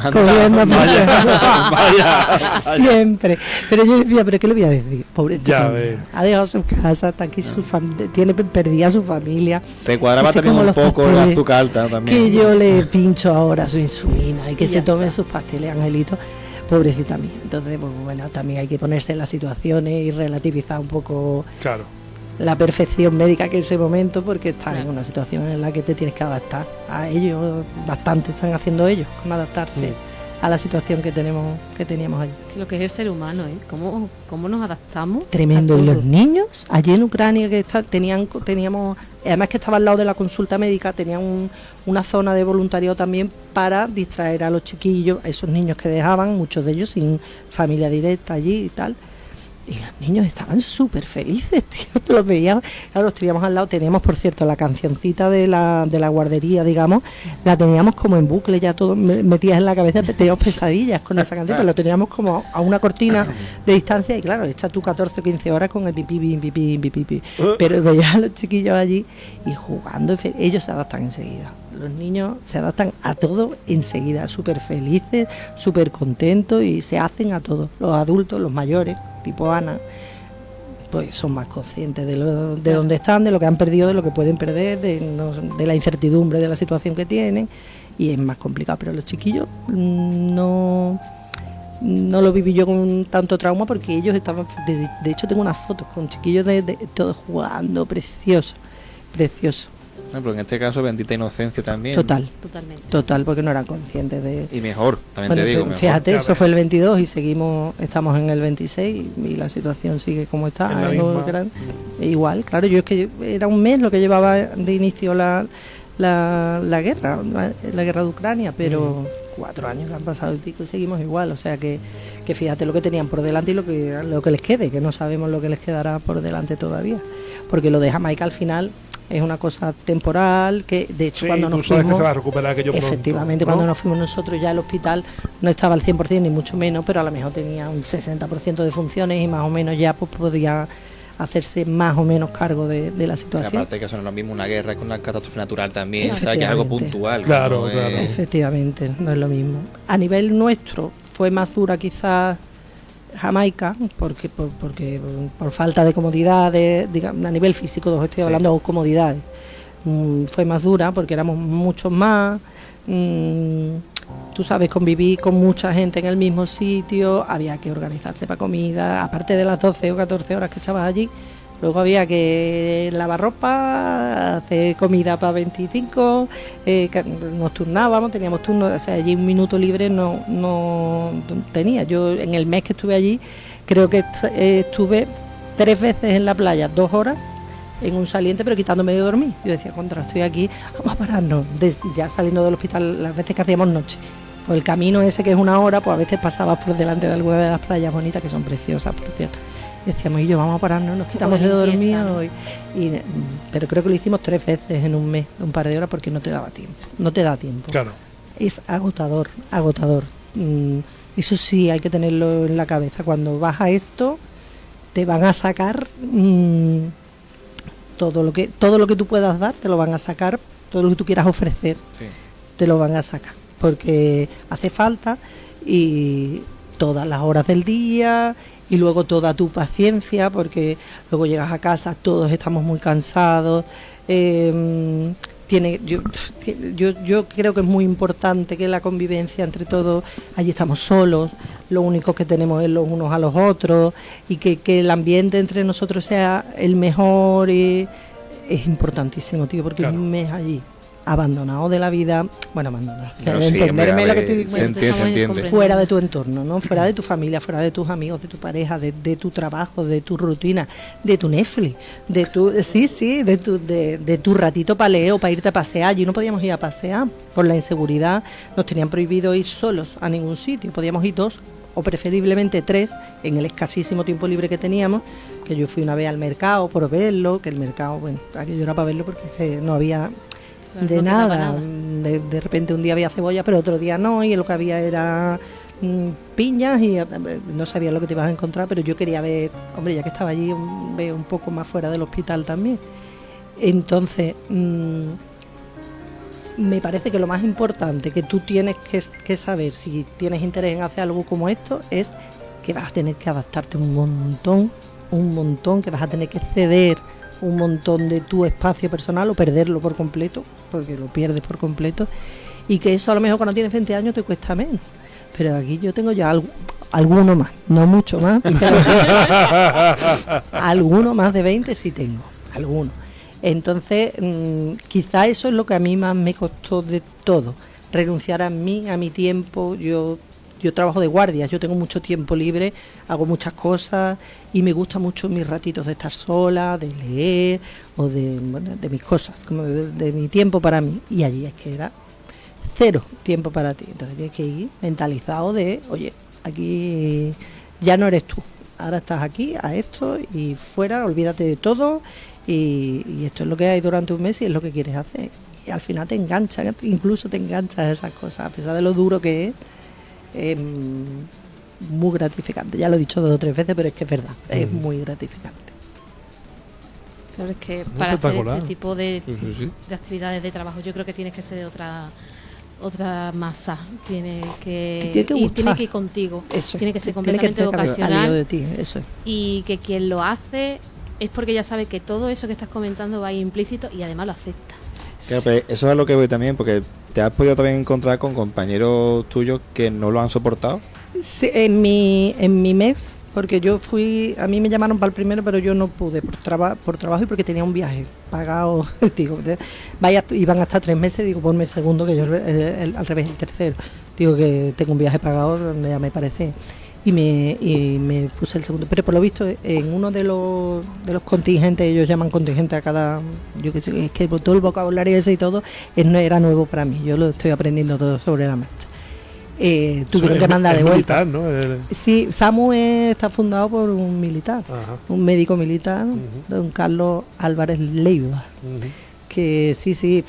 Anda, Cogiendo vaya. siempre. Pero yo decía, ¿pero qué le voy a decir? Pobrecita. Ya ves. Ha dejado su casa, está aquí perdida su familia. Te cuadraba Ese también como un los poco el pasteles azúcar alta también. Que yo le pincho ahora su insulina y que Y se ya tomen está. sus pasteles, Angelito. Pobrecita mía. Entonces, pues, bueno, también hay que ponerse en las situaciones y relativizar un poco Claro. la perfección médica que en ese momento, porque estás Claro. en una situación en la que te tienes que adaptar a ellos. Bastante están haciendo ellos con adaptarse a la situación que teníamos allí. Que lo que es el ser humano, ¿eh? ¿Cómo nos adaptamos? Tremendo. a Y todo? los niños, allí en Ucrania, que teníamos, además que estaba al lado de la consulta médica, tenían una zona de voluntariado también para distraer a los chiquillos, a esos niños que dejaban, muchos de ellos sin familia directa allí y tal. Y los niños estaban súper felices, tío. Tú los veías, claro, los teníamos al lado. Teníamos, por cierto, la cancioncita de la guardería, digamos, la teníamos como en bucle, ya todo metidas en la cabeza. Teníamos pesadillas con esa canción, pero lo teníamos como a una cortina de distancia. Y claro, echa tú 14 o 15 horas con el pipí. Pero veías a los chiquillos allí y jugando. Ellos se adaptan enseguida. Los niños se adaptan a todo enseguida, súper felices, súper contentos y se hacen a todo. Los adultos, los mayores, tipo Ana, pues son más conscientes de dónde están, de lo que han perdido, de lo que pueden perder, de la incertidumbre de la situación que tienen, y es más complicado. Pero los chiquillos no lo viví yo con tanto trauma, porque ellos estaban, de hecho tengo unas fotos con chiquillos de todos jugando, precioso. No, pero en este caso, bendita inocencia también. Totalmente. Total, porque no eran conscientes de... Y mejor, también Bueno, te digo. pero Mejor. fíjate, Ya eso ves. fue el 22 y estamos en el 26 y la situación sigue como está. En la ¿no? misma. Igual, claro, yo es que era un mes lo que llevaba de inicio la guerra de Ucrania, pero 4 años que han pasado y pico y seguimos igual, o sea que fíjate lo que tenían por delante y lo que les quede, que no sabemos lo que les quedará por delante todavía, porque lo de Jamaica al final es una cosa temporal, que de hecho Sí, cuando tú nos sabes fuimos, que se va a recuperar aquello pronto, efectivamente, ¿no? cuando nos fuimos nosotros ya al hospital no estaba al 100% ni mucho menos, pero a lo mejor tenía un 60% de funciones y más o menos ya pues podía hacerse más o menos cargo de la Y situación. aparte que eso no es lo mismo una guerra que una catástrofe natural también, ¿sabes? Que es algo Efectivamente. puntual. Claro, ¿no? claro. Efectivamente, no es lo mismo. A nivel nuestro fue más dura quizás Jamaica, porque por falta de comodidades, digamos, a nivel físico, estoy Sí. hablando de comodidades. Fue más dura porque éramos muchos más. Tú sabes, conviví con mucha gente en el mismo sitio, había que organizarse para comida, aparte de las 12 o 14 horas que echabas allí, luego había que lavar ropa, hacer comida para 25, nos turnábamos, teníamos turnos, o sea, allí un minuto libre no tenía. Yo en el mes que estuve allí, creo que estuve 3 veces en la playa, 2 horas, en un saliente, pero quitándome de dormir. Yo decía, contra, estoy aquí, vamos a pararnos, ya saliendo del hospital, las veces que hacíamos noche. Pues el camino ese que es 1 hora, pues a veces pasabas por delante de alguna de las playas bonitas, que son preciosas, por cierto. Y decíamos, y yo, vamos a pararnos, nos quitamos de limpieza, dormir. ¿no? Pero creo que lo hicimos 3 veces en un mes, un par de horas, porque no te daba tiempo. No te da tiempo. Claro. Es agotador. Eso sí hay que tenerlo en la cabeza. Cuando vas a esto, te van a sacar todo lo que tú puedas dar, te lo van a sacar, todo lo que tú quieras ofrecer, Sí. te lo van a sacar, porque hace falta, y todas las horas del día y luego toda tu paciencia, porque luego llegas a casa, todos estamos muy cansados. Yo creo que es muy importante que la convivencia entre todos, allí estamos solos, lo único que tenemos es los unos a los otros, y que el ambiente entre nosotros sea el mejor, es importantísimo, tío, porque Claro. un mes allí abandonado de la vida, bueno, abandonado, Pero sí, entenderme hombre, a lo que ver, te digo, se entiende, se entiende. fuera de tu entorno, ¿no? Fuera de tu familia, fuera de tus amigos, de tu pareja, de tu trabajo, de tu rutina, de tu Netflix, de tu ratito paleo para irte a pasear. Allí no podíamos ir a pasear por la inseguridad, nos tenían prohibido ir solos a ningún sitio, podíamos ir 2 o preferiblemente 3 en el escasísimo tiempo libre que teníamos, que yo fui una vez al mercado por verlo, que el mercado, bueno, aquello era para verlo porque es que no había Claro, de no te daba nada. De repente un día había cebolla, pero otro día no, y lo que había era piñas, y no sabía lo que te ibas a encontrar, pero yo quería ver, hombre, ya que estaba allí, ver un poco más fuera del hospital también. Entonces, me parece que lo más importante que tú tienes que saber si tienes interés en hacer algo como esto es que vas a tener que adaptarte un montón, que vas a tener que ceder un montón de tu espacio personal o perderlo por completo, porque lo pierdes por completo, y que eso a lo mejor cuando tienes 20 años te cuesta menos. Pero aquí yo tengo ya alguno más, no mucho más, pero alguno más de 20 sí tengo, alguno. Entonces, quizá eso es lo que a mí más me costó de todo, renunciar a mí, a mi tiempo. Yo trabajo de guardia, yo tengo mucho tiempo libre, hago muchas cosas y me gusta mucho mis ratitos de estar sola, de leer o de mis cosas, como de mi tiempo para mí. Y allí es que era 0 tiempo para ti. Entonces tienes que ir mentalizado de, oye, aquí ya no eres tú, ahora estás aquí a esto y fuera, olvídate de todo, y esto es lo que hay durante un mes y es lo que quieres hacer. Y al final te enganchan, incluso te enganchas a esas cosas, a pesar de lo duro que es muy gratificante. Ya lo he dicho 2 o 3 veces, pero es que es verdad, es muy gratificante. Claro, es que para hacer espectacular. este tipo de Sí. actividades de trabajo yo creo que tienes que ser de otra masa, tiene Que que tiene que gustar. ir contigo, Eso tiene que ser tiene que completamente ser al hilo vocacional, de ti, eso es. y que quien lo hace es porque ya sabe que todo eso que estás comentando va ahí implícito y además lo acepta. Claro, pero eso es a lo que voy también, porque te has podido también encontrar con compañeros tuyos que no lo han soportado. Sí, en mi mes, porque yo fui, a mí me llamaron para el primero, pero yo no pude por trabajo y porque tenía un viaje pagado. Digo, iban hasta 3 meses, digo, ponme el segundo, que yo al revés, el tercero. Digo que tengo un viaje pagado donde ya me parece. y me puse el segundo. Pero por lo visto, en uno de los contingentes, ellos llaman contingente a cada, yo qué sé, es que todo el vocabulario ese y todo no era nuevo para mí, yo lo estoy aprendiendo todo sobre la marcha. Tuvieron que mandar de vuelta. Militar, ¿no? Sí, SAMU está fundado por un militar, un médico militar, don Carlos Álvarez Leiva, que sí,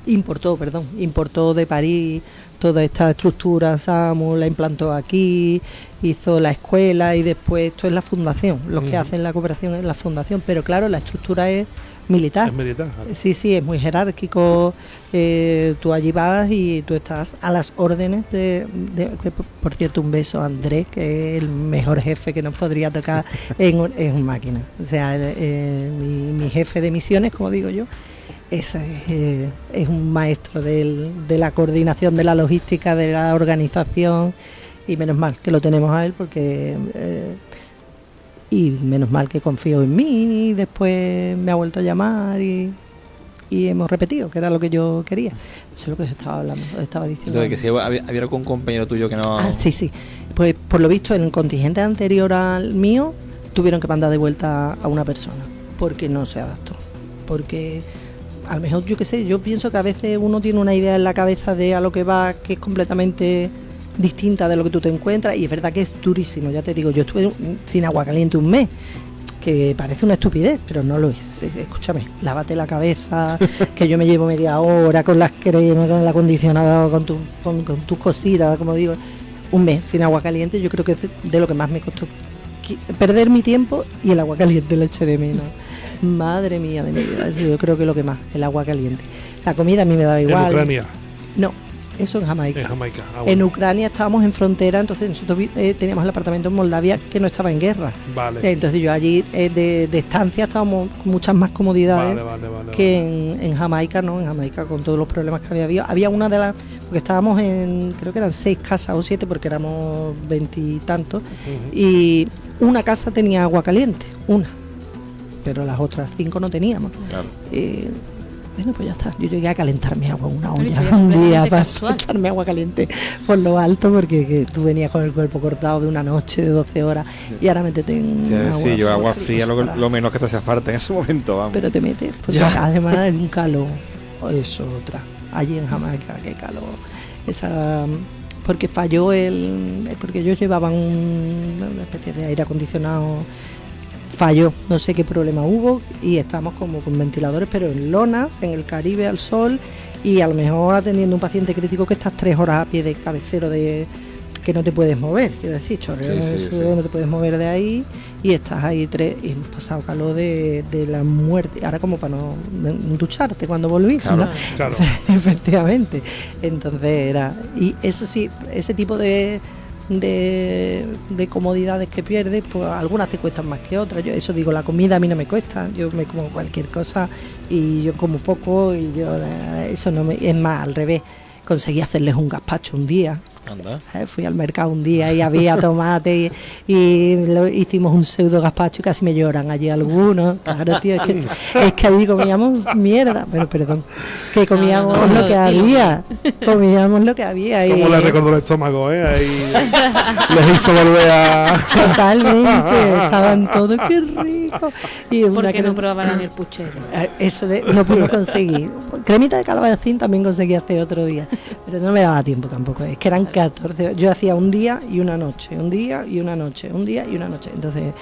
importó de París toda esta estructura SAMU, la implantó aquí, hizo la escuela y después esto es la fundación, los que hacen la cooperación es la fundación, pero claro, la estructura es militar. Es militar. Sí, es muy jerárquico. Tú allí vas y tú estás a las órdenes por cierto, un beso a Andrés, que es el mejor jefe que nos podría tocar en máquina. O sea, mi jefe de misiones, como digo yo, es un maestro de la coordinación, de la logística, de la organización, y menos mal que lo tenemos a él porque... y menos mal que confió en mí y después me ha vuelto a llamar y hemos repetido, que era lo que yo quería. Eso es lo que estaba hablando, estaba diciendo. Entonces, que si había algún compañero tuyo que no... Sí. Pues por lo visto en el contingente anterior al mío tuvieron que mandar de vuelta a una persona porque no se adaptó. Porque a lo mejor, yo qué sé, yo pienso que a veces uno tiene una idea en la cabeza de a lo que va que es completamente... distinta de lo que tú te encuentras, y es verdad que es durísimo, ya te digo, yo estuve sin agua caliente un mes, que parece una estupidez, pero no lo es. Escúchame, lávate la cabeza, que yo me llevo media hora con las cremas, con el acondicionado, con tus cositas, como digo, un mes sin agua caliente, yo creo que es de lo que más me costó perder mi tiempo, y el agua caliente lo eché de menos. Madre mía de mi vida, yo creo que lo que más, el agua caliente. La comida a mí me daba igual. ¿En Ucrania? No, eso en Jamaica. En Jamaica. Bueno. En Ucrania estábamos en frontera, entonces nosotros teníamos el apartamento en Moldavia que no estaba en guerra. Vale. Entonces yo allí de estancia estábamos con muchas más comodidades que en Jamaica, ¿no? En Jamaica con todos los problemas que había habido. Había una de las, porque estábamos en, creo que eran 6 casas o 7 porque éramos 20 y tantos, y una casa tenía agua caliente, una, pero las otras 5 no teníamos. Claro. Bueno, pues ya está. Yo llegué a calentarme agua en una olla sería un día para casual. echarme agua caliente por lo alto, porque que tú venías con el cuerpo cortado de una noche de 12 horas y ahora métete en agua. Sí, yo agua fría ostras. lo menos que te hacía falta en ese momento, vamos. Pero te metes, porque además es un calor. Eso, otra. Allí en Jamaica, qué calor. Porque falló porque ellos llevaban una especie de aire acondicionado. Falló, no sé qué problema hubo, y estamos como con ventiladores, pero en lonas, en el Caribe al sol, y a lo mejor atendiendo a un paciente crítico que estás 3 horas a pie de cabecero, de que no te puedes mover, quiero decir, chorreo, Sí. no te puedes mover de ahí, y estás ahí y hemos pasado calor de la muerte, ahora como para no ducharte cuando volvís, Claro, ¿no? claro. Efectivamente. Entonces y eso sí, ese tipo de comodidades que pierdes, pues algunas te cuestan más que otras. Yo eso digo, la comida a mí no me cuesta, yo me como cualquier cosa y yo como poco, y yo eso no me, es más al revés. Conseguí hacerles un gazpacho un día. Anda. Fui al mercado un día y había tomate y hicimos un pseudo gazpacho y casi me lloran allí algunos. Claro, tío, es que allí comíamos mierda. Bueno, perdón, que comíamos No, lo que había. Comíamos lo que había. Como le recordó el estómago, ahí les hizo volver a... Totalmente, estaban todos, qué rico. Y ¿Por qué no probaban el puchero? Eso no pude conseguir. Cremita de calabacín también conseguí hacer otro día, pero no me daba tiempo tampoco. Es que eran 14. Yo hacía un día y una noche, un día y una noche, un día y una noche. Entonces,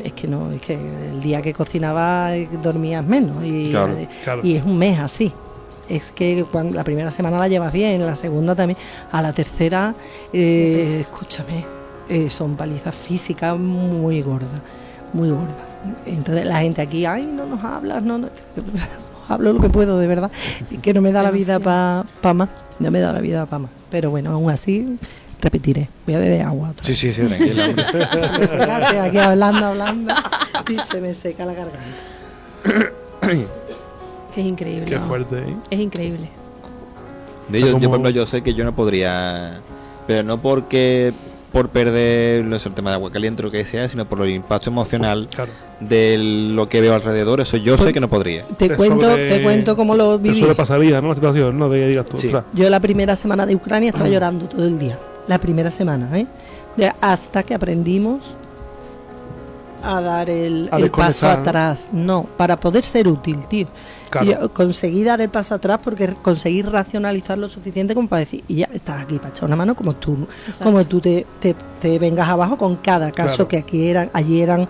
es que el día que cocinaba dormías menos. Y, Claro. Y es un mes así. Es que cuando la primera semana la llevas bien, la segunda también, a la tercera, escúchame, son palizas físicas muy gordas, muy gordas. Entonces la gente aquí, ay, no nos hablas, no hablo lo que puedo, de verdad, que no me da la vida para más, no me da la vida para más. Pero bueno, aún así, repetiré, voy a beber agua otra vez. Sí, tranquila, hombre. Se me seca, estoy aquí hablando, y se me seca la garganta. Que es increíble. Qué ¿no? fuerte, ¿eh? Es increíble. De ello, Como- yo, por ejemplo, yo sé que yo no podría, pero no porque por perder no sé, el tema de agua caliente o lo que sea, sino por el impacto emocional Claro. de lo que veo alrededor. Eso yo sé que no podría. Te cuento cómo lo viví. Eso le pasaría, ¿no? La situación, ¿no? De que digas tú, Sí. ostras, Yo la primera semana de Ucrania estaba llorando todo el día. La primera semana, ¿eh? Hasta que aprendimos a dar el paso desconectar, ¿no? atrás. No, para poder ser útil, tío. Claro. Yo conseguí dar el paso atrás porque conseguí racionalizar lo suficiente como para decir, y ya estás aquí para echar una mano como tú te vengas abajo con cada caso. Claro. que allí eran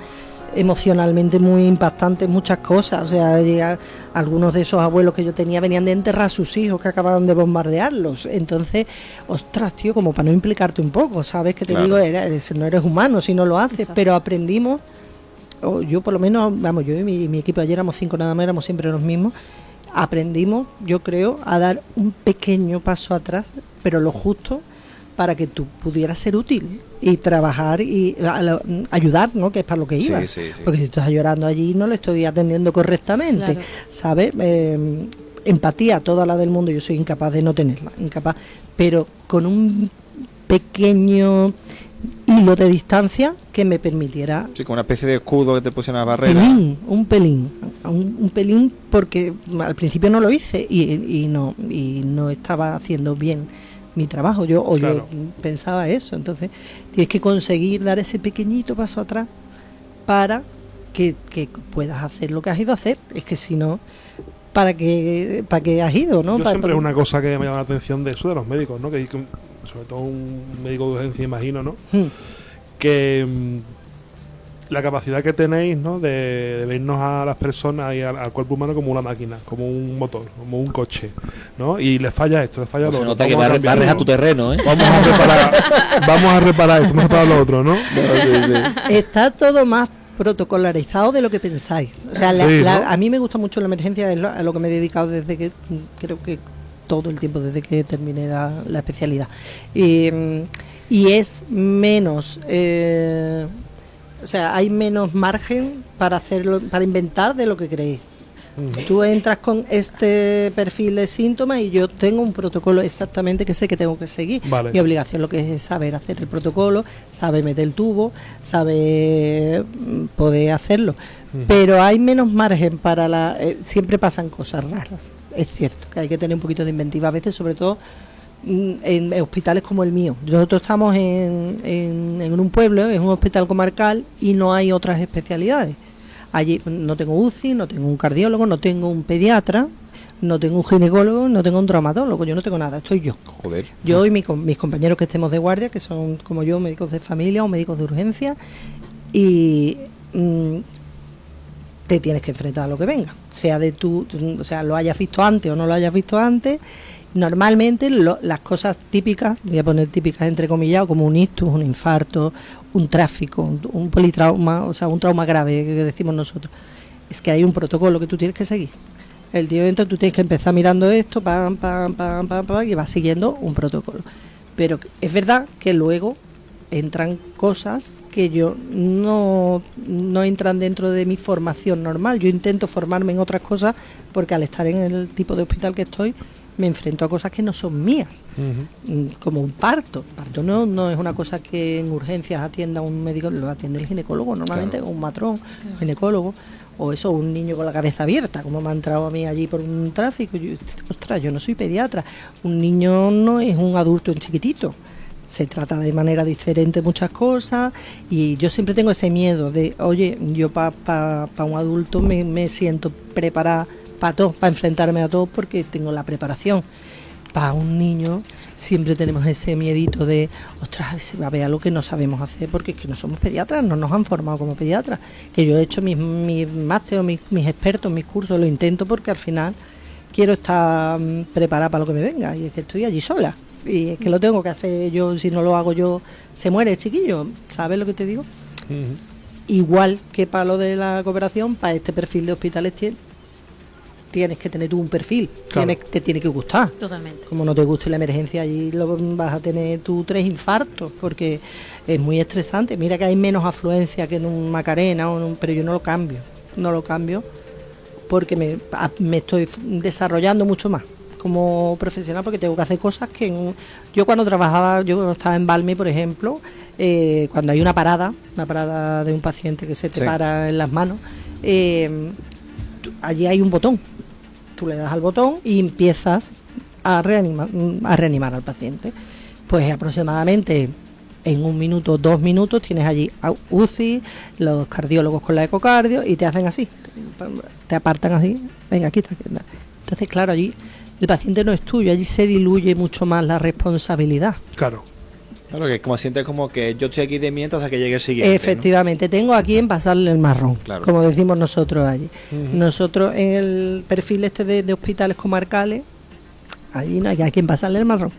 emocionalmente muy impactantes muchas cosas. O sea, algunos de esos abuelos que yo tenía venían de enterrar a sus hijos que acababan de bombardearlos. Entonces, ostras, tío, como para no implicarte un poco, ¿sabes? Que te Claro. digo, no eres humano si no lo haces, Exacto. pero aprendimos, o yo por lo menos, vamos, yo y mi equipo, ayer éramos 5 nada más, éramos siempre los mismos, aprendimos, yo creo, a dar un pequeño paso atrás, pero lo justo para que tú pudieras ser útil y trabajar y ayudar, ¿no? Que es para lo que Sí, ibas. sí, sí. Porque si estás llorando allí no le estoy atendiendo correctamente, Claro. ¿sabes? Empatía, toda la del mundo, yo soy incapaz de no tenerla, incapaz, pero con un pequeño hilo de distancia que me permitiera Sí, como una especie de escudo que te puse en la barrera. un pelín, porque al principio no lo hice y no estaba haciendo bien mi trabajo, Claro. yo pensaba eso. Entonces tienes que conseguir dar ese pequeñito paso atrás para que puedas hacer lo que has ido a hacer. Es que si no, ¿para qué has ido? ¿no? Yo siempre es una cosa que me llama la atención de eso de los médicos, ¿no? Que sobre todo un médico de urgencia, imagino, ¿no? Que la capacidad que tenéis, ¿no? De vernos a las personas y al cuerpo humano como una máquina, como un motor, como un coche, ¿no? Y le falla esto, le falla lo Se otro. nota que Vamos a cambiarlo. barres a tu terreno, ¿eh? Vamos a reparar esto, vamos a reparar lo otro, ¿no? Está todo más protocolarizado de lo que pensáis. O sea, Sí, ¿no? a mí me gusta mucho la emergencia, es a lo que me he dedicado desde que, creo que todo el tiempo, desde que terminé la especialidad. Y es menos, o sea, hay menos margen para hacerlo, para inventar de lo que creéis. Tú entras con este perfil de síntomas y yo tengo un protocolo exactamente que sé que tengo que seguir. Vale. Mi obligación lo que es saber hacer el protocolo, saber meter el tubo, saber poder hacerlo. Pero hay menos margen para siempre pasan cosas raras. Es cierto que hay que tener un poquito de inventiva a veces, sobre todo en hospitales como el mío. Nosotros estamos en un pueblo, es un hospital comarcal y no hay otras especialidades. Allí no tengo UCI, no tengo un cardiólogo, no tengo un pediatra, no tengo un ginecólogo, no tengo un traumatólogo, yo no tengo nada, estoy yo. Joder. Yo y mis compañeros que estemos de guardia, que son como yo, médicos de familia o médicos de urgencia, y te tienes que enfrentar a lo que venga, sea de o sea, lo hayas visto antes o no lo hayas visto antes. Normalmente las cosas típicas, voy a poner típicas entre comillas, como un ictus, un infarto, un tráfico, un politrauma, o sea, un trauma grave que decimos nosotros, es que hay un protocolo que tú tienes que seguir. El día entra, tú tienes que empezar mirando esto, pam, y vas siguiendo un protocolo. Pero es verdad que luego entran cosas que yo no entran dentro de mi formación normal. Yo intento formarme en otras cosas porque al estar en el tipo de hospital que estoy, me enfrento a cosas que no son mías, como un parto. Parto no es una cosa que en urgencias atienda un médico, lo atiende el ginecólogo normalmente, o un matrón, ginecólogo, o eso, un niño con la cabeza abierta, como me ha entrado a mí allí por un tráfico. Ostras, yo no soy pediatra. Un niño no es un adulto en chiquitito. Se trata de manera diferente muchas cosas y yo siempre tengo ese miedo de, oye, yo para un adulto me siento preparada para todo, para enfrentarme a todo porque tengo la preparación. Para un niño siempre tenemos ese miedito de, ostras, se va a ver algo que no sabemos hacer porque es que no somos pediatras, no nos han formado como pediatras. Que yo he hecho mis máster, mis expertos, mis cursos, lo intento porque al final quiero estar preparada para lo que me venga y es que estoy allí sola. Y es que lo tengo que hacer yo, si no lo hago yo, se muere el chiquillo. ¿Sabes lo que te digo? Igual que para lo de la cooperación, para este perfil de hospitales tienes que tener tú un perfil, Claro. te tiene que gustar. Totalmente. Como no te guste la emergencia, allí vas a tener tú 3 infartos, porque es muy estresante. Mira que hay menos afluencia que en un Macarena, pero yo no lo cambio porque me estoy desarrollando mucho más como profesional porque tengo que hacer cosas que yo cuando estaba en Balme, por ejemplo, cuando hay una parada de un paciente que se te Sí. para en las manos, allí hay un botón. Tú le das al botón y empiezas a reanimar al paciente. Pues aproximadamente en 1 minuto, 2 minutos tienes allí UCI, los cardiólogos con la ecocardio y te hacen así, te apartan así, venga, aquí está. Entonces, claro, allí el paciente no es tuyo, allí se diluye mucho más la responsabilidad. Claro. Claro, que como sientes como que yo estoy aquí de mientras hasta que llegue el siguiente. Efectivamente, tengo a quien pasarle el marrón, Claro. como decimos nosotros allí. Nosotros en el perfil de hospitales comarcales, allí no hay a quien pasarle el marrón.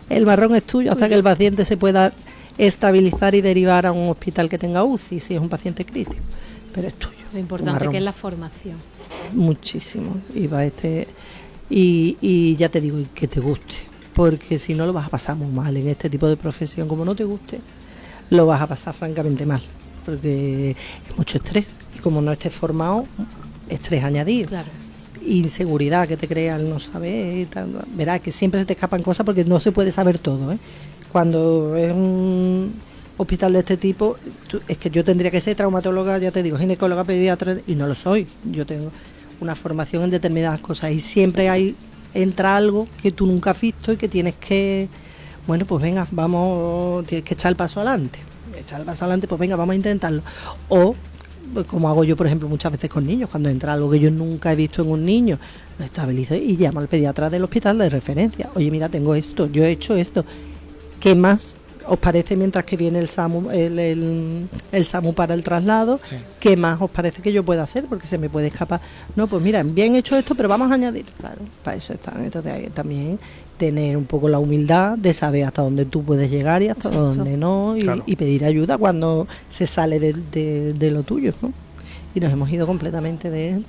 El marrón es tuyo hasta que el paciente se pueda estabilizar y derivar a un hospital que tenga UCI, si es un paciente crítico, pero es tuyo. Lo importante Marrón. que es la formación. Muchísimo. Y ya te digo, y que te guste, porque si no lo vas a pasar muy mal en este tipo de profesión. Como no te guste, lo vas a pasar francamente mal, porque es mucho estrés, y como no estés formado, estrés añadido. Claro. Inseguridad que te crea el no saber y tal. Verás que siempre se te escapan cosas porque no se puede saber todo, ¿eh? Cuando es un hospital de este tipo, es que yo tendría que ser traumatóloga, ya te digo, ginecóloga, pediatra, y no lo soy. Yo tengo una formación en determinadas cosas y siempre entra algo que tú nunca has visto y que tienes que, bueno, pues venga, tienes que echar el paso adelante. Pues venga, vamos a intentarlo. O como hago yo, por ejemplo, muchas veces con niños, cuando entra algo que yo nunca he visto en un niño, lo estabilizo y llamo al pediatra del hospital de referencia. Oye, mira, tengo esto, yo he hecho esto. ¿Qué más os parece mientras que viene el SAMU, el SAMU para el traslado? Sí. ¿Qué más os parece que yo pueda hacer? Porque se me puede escapar. No, pues mira, bien hecho esto, pero vamos a añadir. Claro, para eso están. Entonces hay también tener un poco la humildad de saber hasta dónde tú puedes llegar y hasta Exacto. dónde no, Claro. y pedir ayuda cuando se sale de lo tuyo, ¿no? Y nos hemos ido completamente de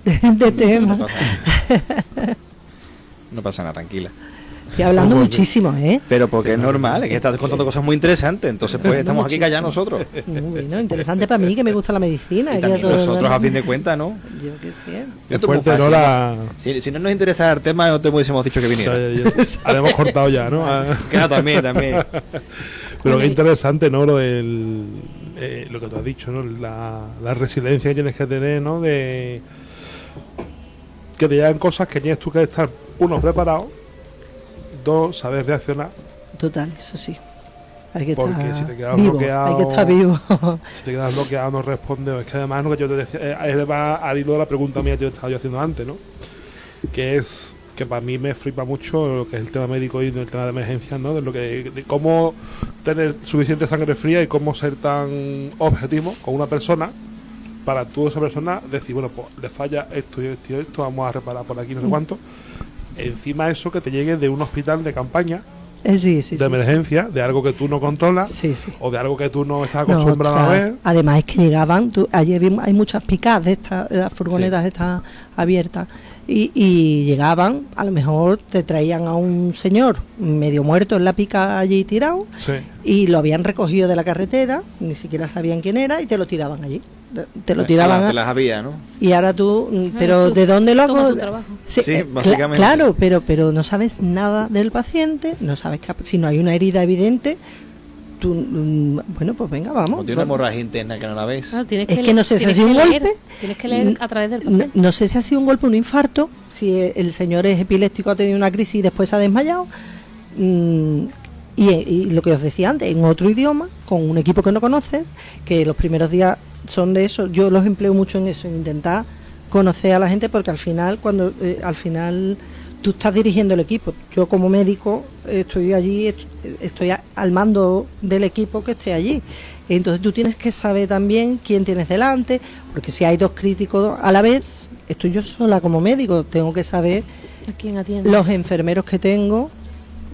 tema. No pasa nada, tranquila. Estoy hablando Como que- muchísimo, ¿eh? Pero porque es normal, es que estás contando cosas muy interesantes, entonces pues estamos aquí callados nosotros. Muy bueno, interesante para mí, que me gusta la medicina. Y que también todo- nosotros a fin de cuentas, ¿no? Yo qué sé. Es Esto es muy fuerte, ¿no? fácil, Si no nos interesa el tema, no te hubiésemos dicho que viniera. Habíamos cortado ya, ¿no? Claro, también. Pero qué interesante, ¿no? Lo que tú has dicho, ¿no? La resiliencia que tienes que tener, ¿no? De que te llegan cosas que tienes tú que estar, uno, preparado, dos, saber reaccionar. Total, eso sí. Hay que Porque estar si te quedas vivo, bloqueado- hay que estar vivo. Si te quedas bloqueado, no responde. Es que además, lo que yo te decía, va al hilo de la pregunta mía que yo estaba yo haciendo antes, ¿no? Que es que para mí me flipa mucho lo que es el tema médico y el tema de emergencias, ¿no? De cómo tener suficiente sangre fría y cómo ser tan objetivo con una persona para tú, esa persona, decir, bueno, pues le falla esto y esto y esto, vamos a reparar por aquí, no sé cuánto. Encima eso que te llegue de un hospital de campaña, Sí. de emergencia, de algo que tú no controlas, Sí, sí. o de algo que tú no estás No, acostumbrado a ostras, ver. además es que llegaban, ayer hay muchas picas de estas, las furgonetas estas abiertas, y llegaban, a lo mejor te traían a un señor medio muerto en la pica allí tirado, Sí. y lo habían recogido de la carretera, ni siquiera sabían quién era, y te lo tiraban allí. Te lo tiraban. Te las había, ¿no? Y ahora tú, pero Jesús, ¿de dónde lo toma hago? tu trabajo. Sí, básicamente. Claro, pero no sabes nada del paciente, no sabes si no hay una herida evidente, tú, bueno, pues venga, vamos. Como tiene una hemorragia interna que no la ves. Claro, tienes Es que leer- no sé si ha tienes sido un que leer, golpe. Tienes que leer a través del No, paciente. no sé si ha sido un golpe, un infarto, si el señor es epiléptico, ha tenido una crisis y después se ha desmayado. Y lo que os decía antes, en otro idioma, con un equipo que no conoces, que los primeros días son de eso, yo los empleo mucho en eso, en intentar conocer a la gente, porque al final, cuando al final tú estás dirigiendo el equipo, yo como médico estoy allí, estoy al mando del equipo que esté allí. Entonces tú tienes que saber también quién tienes delante, porque si hay dos críticos a la vez, estoy yo sola como médico, tengo que saber ¿A quién atiende? los enfermeros que tengo.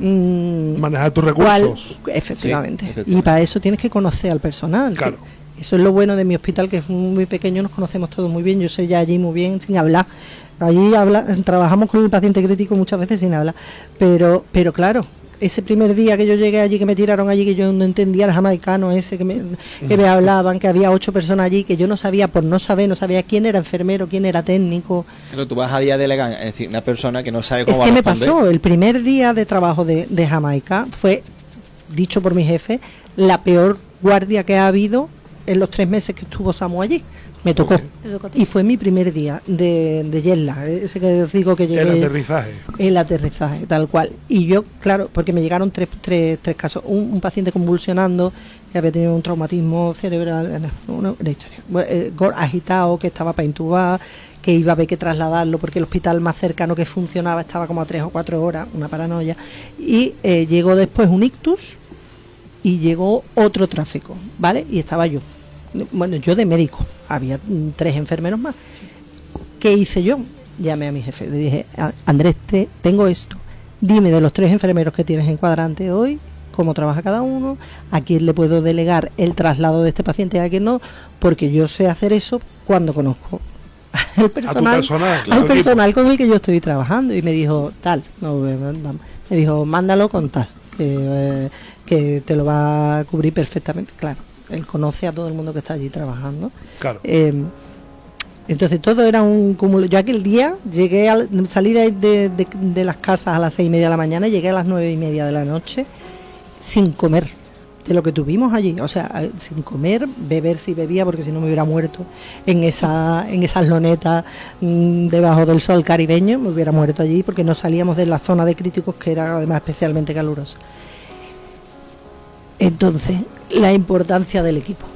Manejar tus cuál- recursos. efectivamente. Sí, efectivamente. Y para eso tienes que conocer al personal. Claro. que eso es lo bueno de mi hospital, que es muy pequeño, nos conocemos todos muy bien. Yo soy ya allí muy bien sin hablar. Allí trabajamos con el paciente crítico muchas veces sin hablar. Pero claro, ese primer día que yo llegué allí, que me tiraron allí, que yo no entendía el jamaicano ese, que me hablaban, que había 8 personas allí, que yo no sabía, por no sabía quién era enfermero, quién era técnico. Pero tú vas a día de delegar, es decir, una persona que no sabe cómo Es va que a me responder. pasó, el primer día de trabajo de Jamaica fue, dicho por mi jefe, la peor guardia que ha habido en los 3 meses que estuvo Samu allí. Me tocó. Te tocó a ti. Y fue mi primer día de jet lag, ese que os digo que llegué. El aterrizaje. El aterrizaje, tal cual. Y yo, claro, porque me llegaron tres casos. Un paciente convulsionando, que había tenido un traumatismo cerebral, una historia. Agitado, que estaba para intubar, que iba a haber que trasladarlo porque el hospital más cercano que funcionaba estaba como a 3 o 4 horas, una paranoia. Y llegó después un ictus y llegó otro tráfico, ¿vale? Y estaba yo. Bueno, yo de médico. Había 3 enfermeros más. ¿Qué hice yo? Llamé a mi jefe, le dije, Andrés, tengo esto, dime de los 3 enfermeros que tienes en cuadrante hoy, cómo trabaja cada uno, a quién le puedo delegar el traslado de este paciente, a quién no, porque yo sé hacer eso cuando conozco al personal con el que yo estoy trabajando. Y me dijo, me dijo, mándalo con tal, que te lo va a cubrir perfectamente. Claro, él conoce a todo el mundo que está allí trabajando. Claro. Entonces todo era un cúmulo. Yo aquel día salí de las casas a las 6:30 de la mañana, llegué a las 9:30 de la noche sin comer, de lo que tuvimos allí. O sea, sin comer, beber si bebía, porque si no me hubiera muerto en esas lonetas debajo del sol caribeño, me hubiera muerto allí, porque no salíamos de la zona de críticos, que era además especialmente calurosa. Entonces, la importancia del equipo,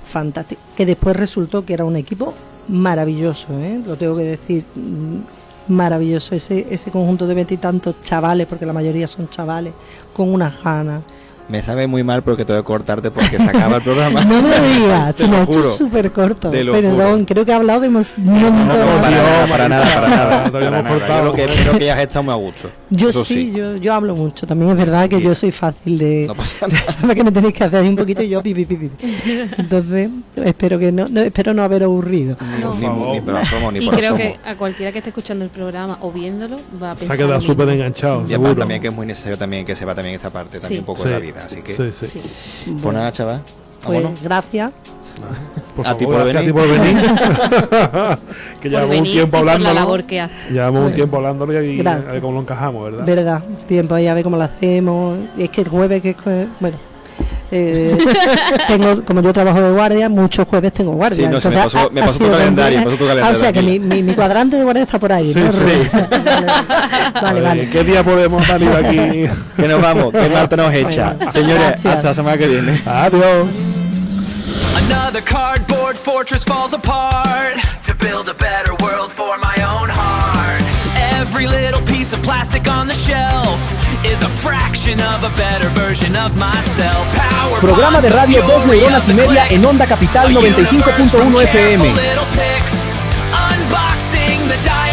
fantástico, que después resultó que era un equipo maravilloso, lo tengo que decir, maravilloso, ese conjunto de 20 y tantos chavales, porque la mayoría son chavales, con unas ganas. Me sabe muy mal porque tengo que cortarte porque se acaba el programa. No me digas, Te se me lo ha hecho juro. súper corto, Te lo perdón, juro. creo que he hablado de un montón. Para nada. Te habíamos cortado. Yo lo que espero que hayas estado muy a gusto. Yo Eso sí, yo hablo mucho, también es verdad que yo soy fácil de... No pasa nada. Porque me tenéis que hacer ahí un poquito y yo pi. Entonces, espero espero no haber aburrido. No. Ni por asomo, ni Y por creo asomo. que a cualquiera que esté escuchando el programa o viéndolo va a Se pensar ha quedado lo mismo. súper enganchado, Y además seguro. también que es muy necesario también que sepa también esta parte también Sí. un poco de la vida. Así que, Sí. Sí. pues nada, chaval. Pues Vámonos. gracias. Por A ti favor, por gracias a ti por venir. Que Por llevamos un venir tiempo y por la hablándolo. labor que hace. Llevamos un tiempo hablándolo y a Gracias. ver cómo lo encajamos, ¿verdad? Verdad, tiempo ahí a ver cómo lo hacemos. Es que el jueves, bueno, tengo, como yo trabajo de guardia, muchos jueves tengo guardia. Sí, no, se me Entonces, pasó- me ha pasó tu sido calendario, donde- me pasó tu calendario o sea que aquí. mi cuadrante de guardia está por ahí, Sí, ¿no? sí. Vale. ¿Qué día podemos salir aquí? Que nos vamos, que Marta nos echa. Bueno, Señores, gracias. hasta la semana que viene. Adiós. Another cardboard fortress falls apart to build a better world for my own heart. Every little piece of plastic on the shelf is a fraction of a better version of myself. Power Programa de bonds, the radio Dos fury Neuronas of the y Media clicks. en Onda Capital A universe 95.1 from FM. careful little pics. Unboxing the dial